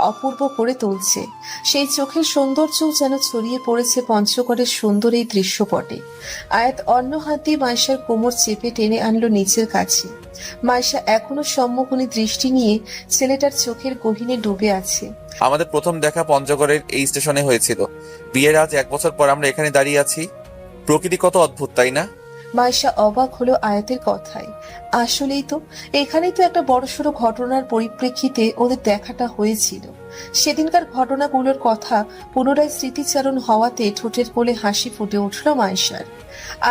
অপূর্ব করে তুলছে। সেই চোখের সৌন্দর্য যেন ছড়িয়ে পড়েছে পঞ্চগড়ের সুন্দর এই দৃশ্যপটে। আয়াত অন্য হাত দিয়ে মাইশার কোমর চেপে টেনে আনলো নিচের কাছে। মাইশা এখনো সম্মোহনী দৃষ্টি নিয়ে ছেলেটার চোখের গহীনে ডুবে আছে। আমাদের প্রথম দেখা পঞ্চগড়ের এই স্টেশনে হয়েছিল। বিয়ের আজ 1 বছর পর আমরা এখানে দাঁড়িয়ে আছি। প্রকৃতি কত অদ্ভুত, তাই না? মাইশা অবাক হলো আয়াতের কথায়। আসলেই তো, এখানেই তো একটা বড়সড় ঘটনার পরিপ্রেক্ষিতে ওদের দেখাটা হয়েছিল। সেদিনকার ঘটনাগুলোর কথা পুনরায় স্মৃতিচারণ হওয়াতে ঠোঁটের কোলে হাসি ফুটে উঠল মাইশার।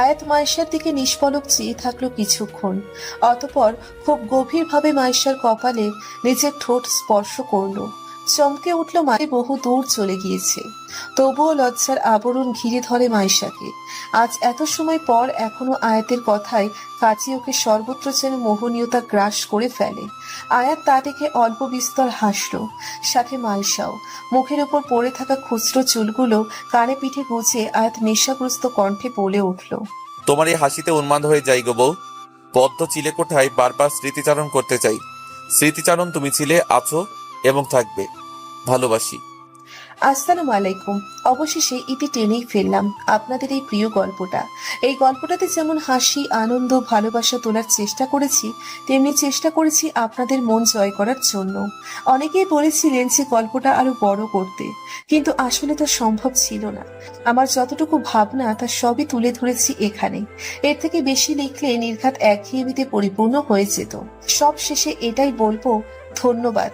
আয়াত মাইশার দিকে নিষ্পলক চেয়ে থাকলো কিছুক্ষণ, অতঃপর খুব গভীরভাবে মাইশার কপালে নিজের ঠোঁট স্পর্শ করলো। চমকে উঠল, মায়ে বহু দূর চলে গিয়েছে। তবুও লজ্জার আবরণ ঘিরে ধরে মাইশাকে। আজ এত সময় পর এখনো আয়াতের কথায় কাজে ওকে সর্বত্র যেন মোহনীয়তা গ্রাস করে ফেলে। আয়াত তা দেখে অল্প বিস্তর হাসলো, সাথে মাইশাও। মুখের উপর পড়ে থাকা খুচরো চুলগুলো কানে পিঠে গুজে আয়াত নেশাগ্রস্ত কণ্ঠে বলে উঠল, তোমার এই হাসিতে উন্মাদ হয়ে যাই গো বউ। পদ্ম চিলেকোঠায় বারবার স্মৃতিচারণ করতে চাই। স্মৃতিচারণ তুমি ছিলে, আছো এবং থাকবে। ভালোবাসি। আসসালামু আলাইকুম। অবশেষে ইতি টেনেই ফেললাম আপনাদের এই প্রিয় গল্পটা। এই গল্পটাতে যেমন হাসি, আনন্দ, ভালোবাসা তোলার চেষ্টা করেছি, তেমনি চেষ্টা করেছি আপনাদের মন জয় করার জন্য। অনেকেই বলেছিলেন যে গল্পটা আরো বড় করতে, কিন্তু আসলে তো সম্ভব ছিল না। আমার যতটুকু ভাবনা তা সবই তুলে ধরেছি এখানে। এর থেকে বেশি লিখলে নির্ঘাত একঘেয়েমিতে পরিপূর্ণ হয়ে যেত। সব শেষে এটাই বলবো, ধন্যবাদ।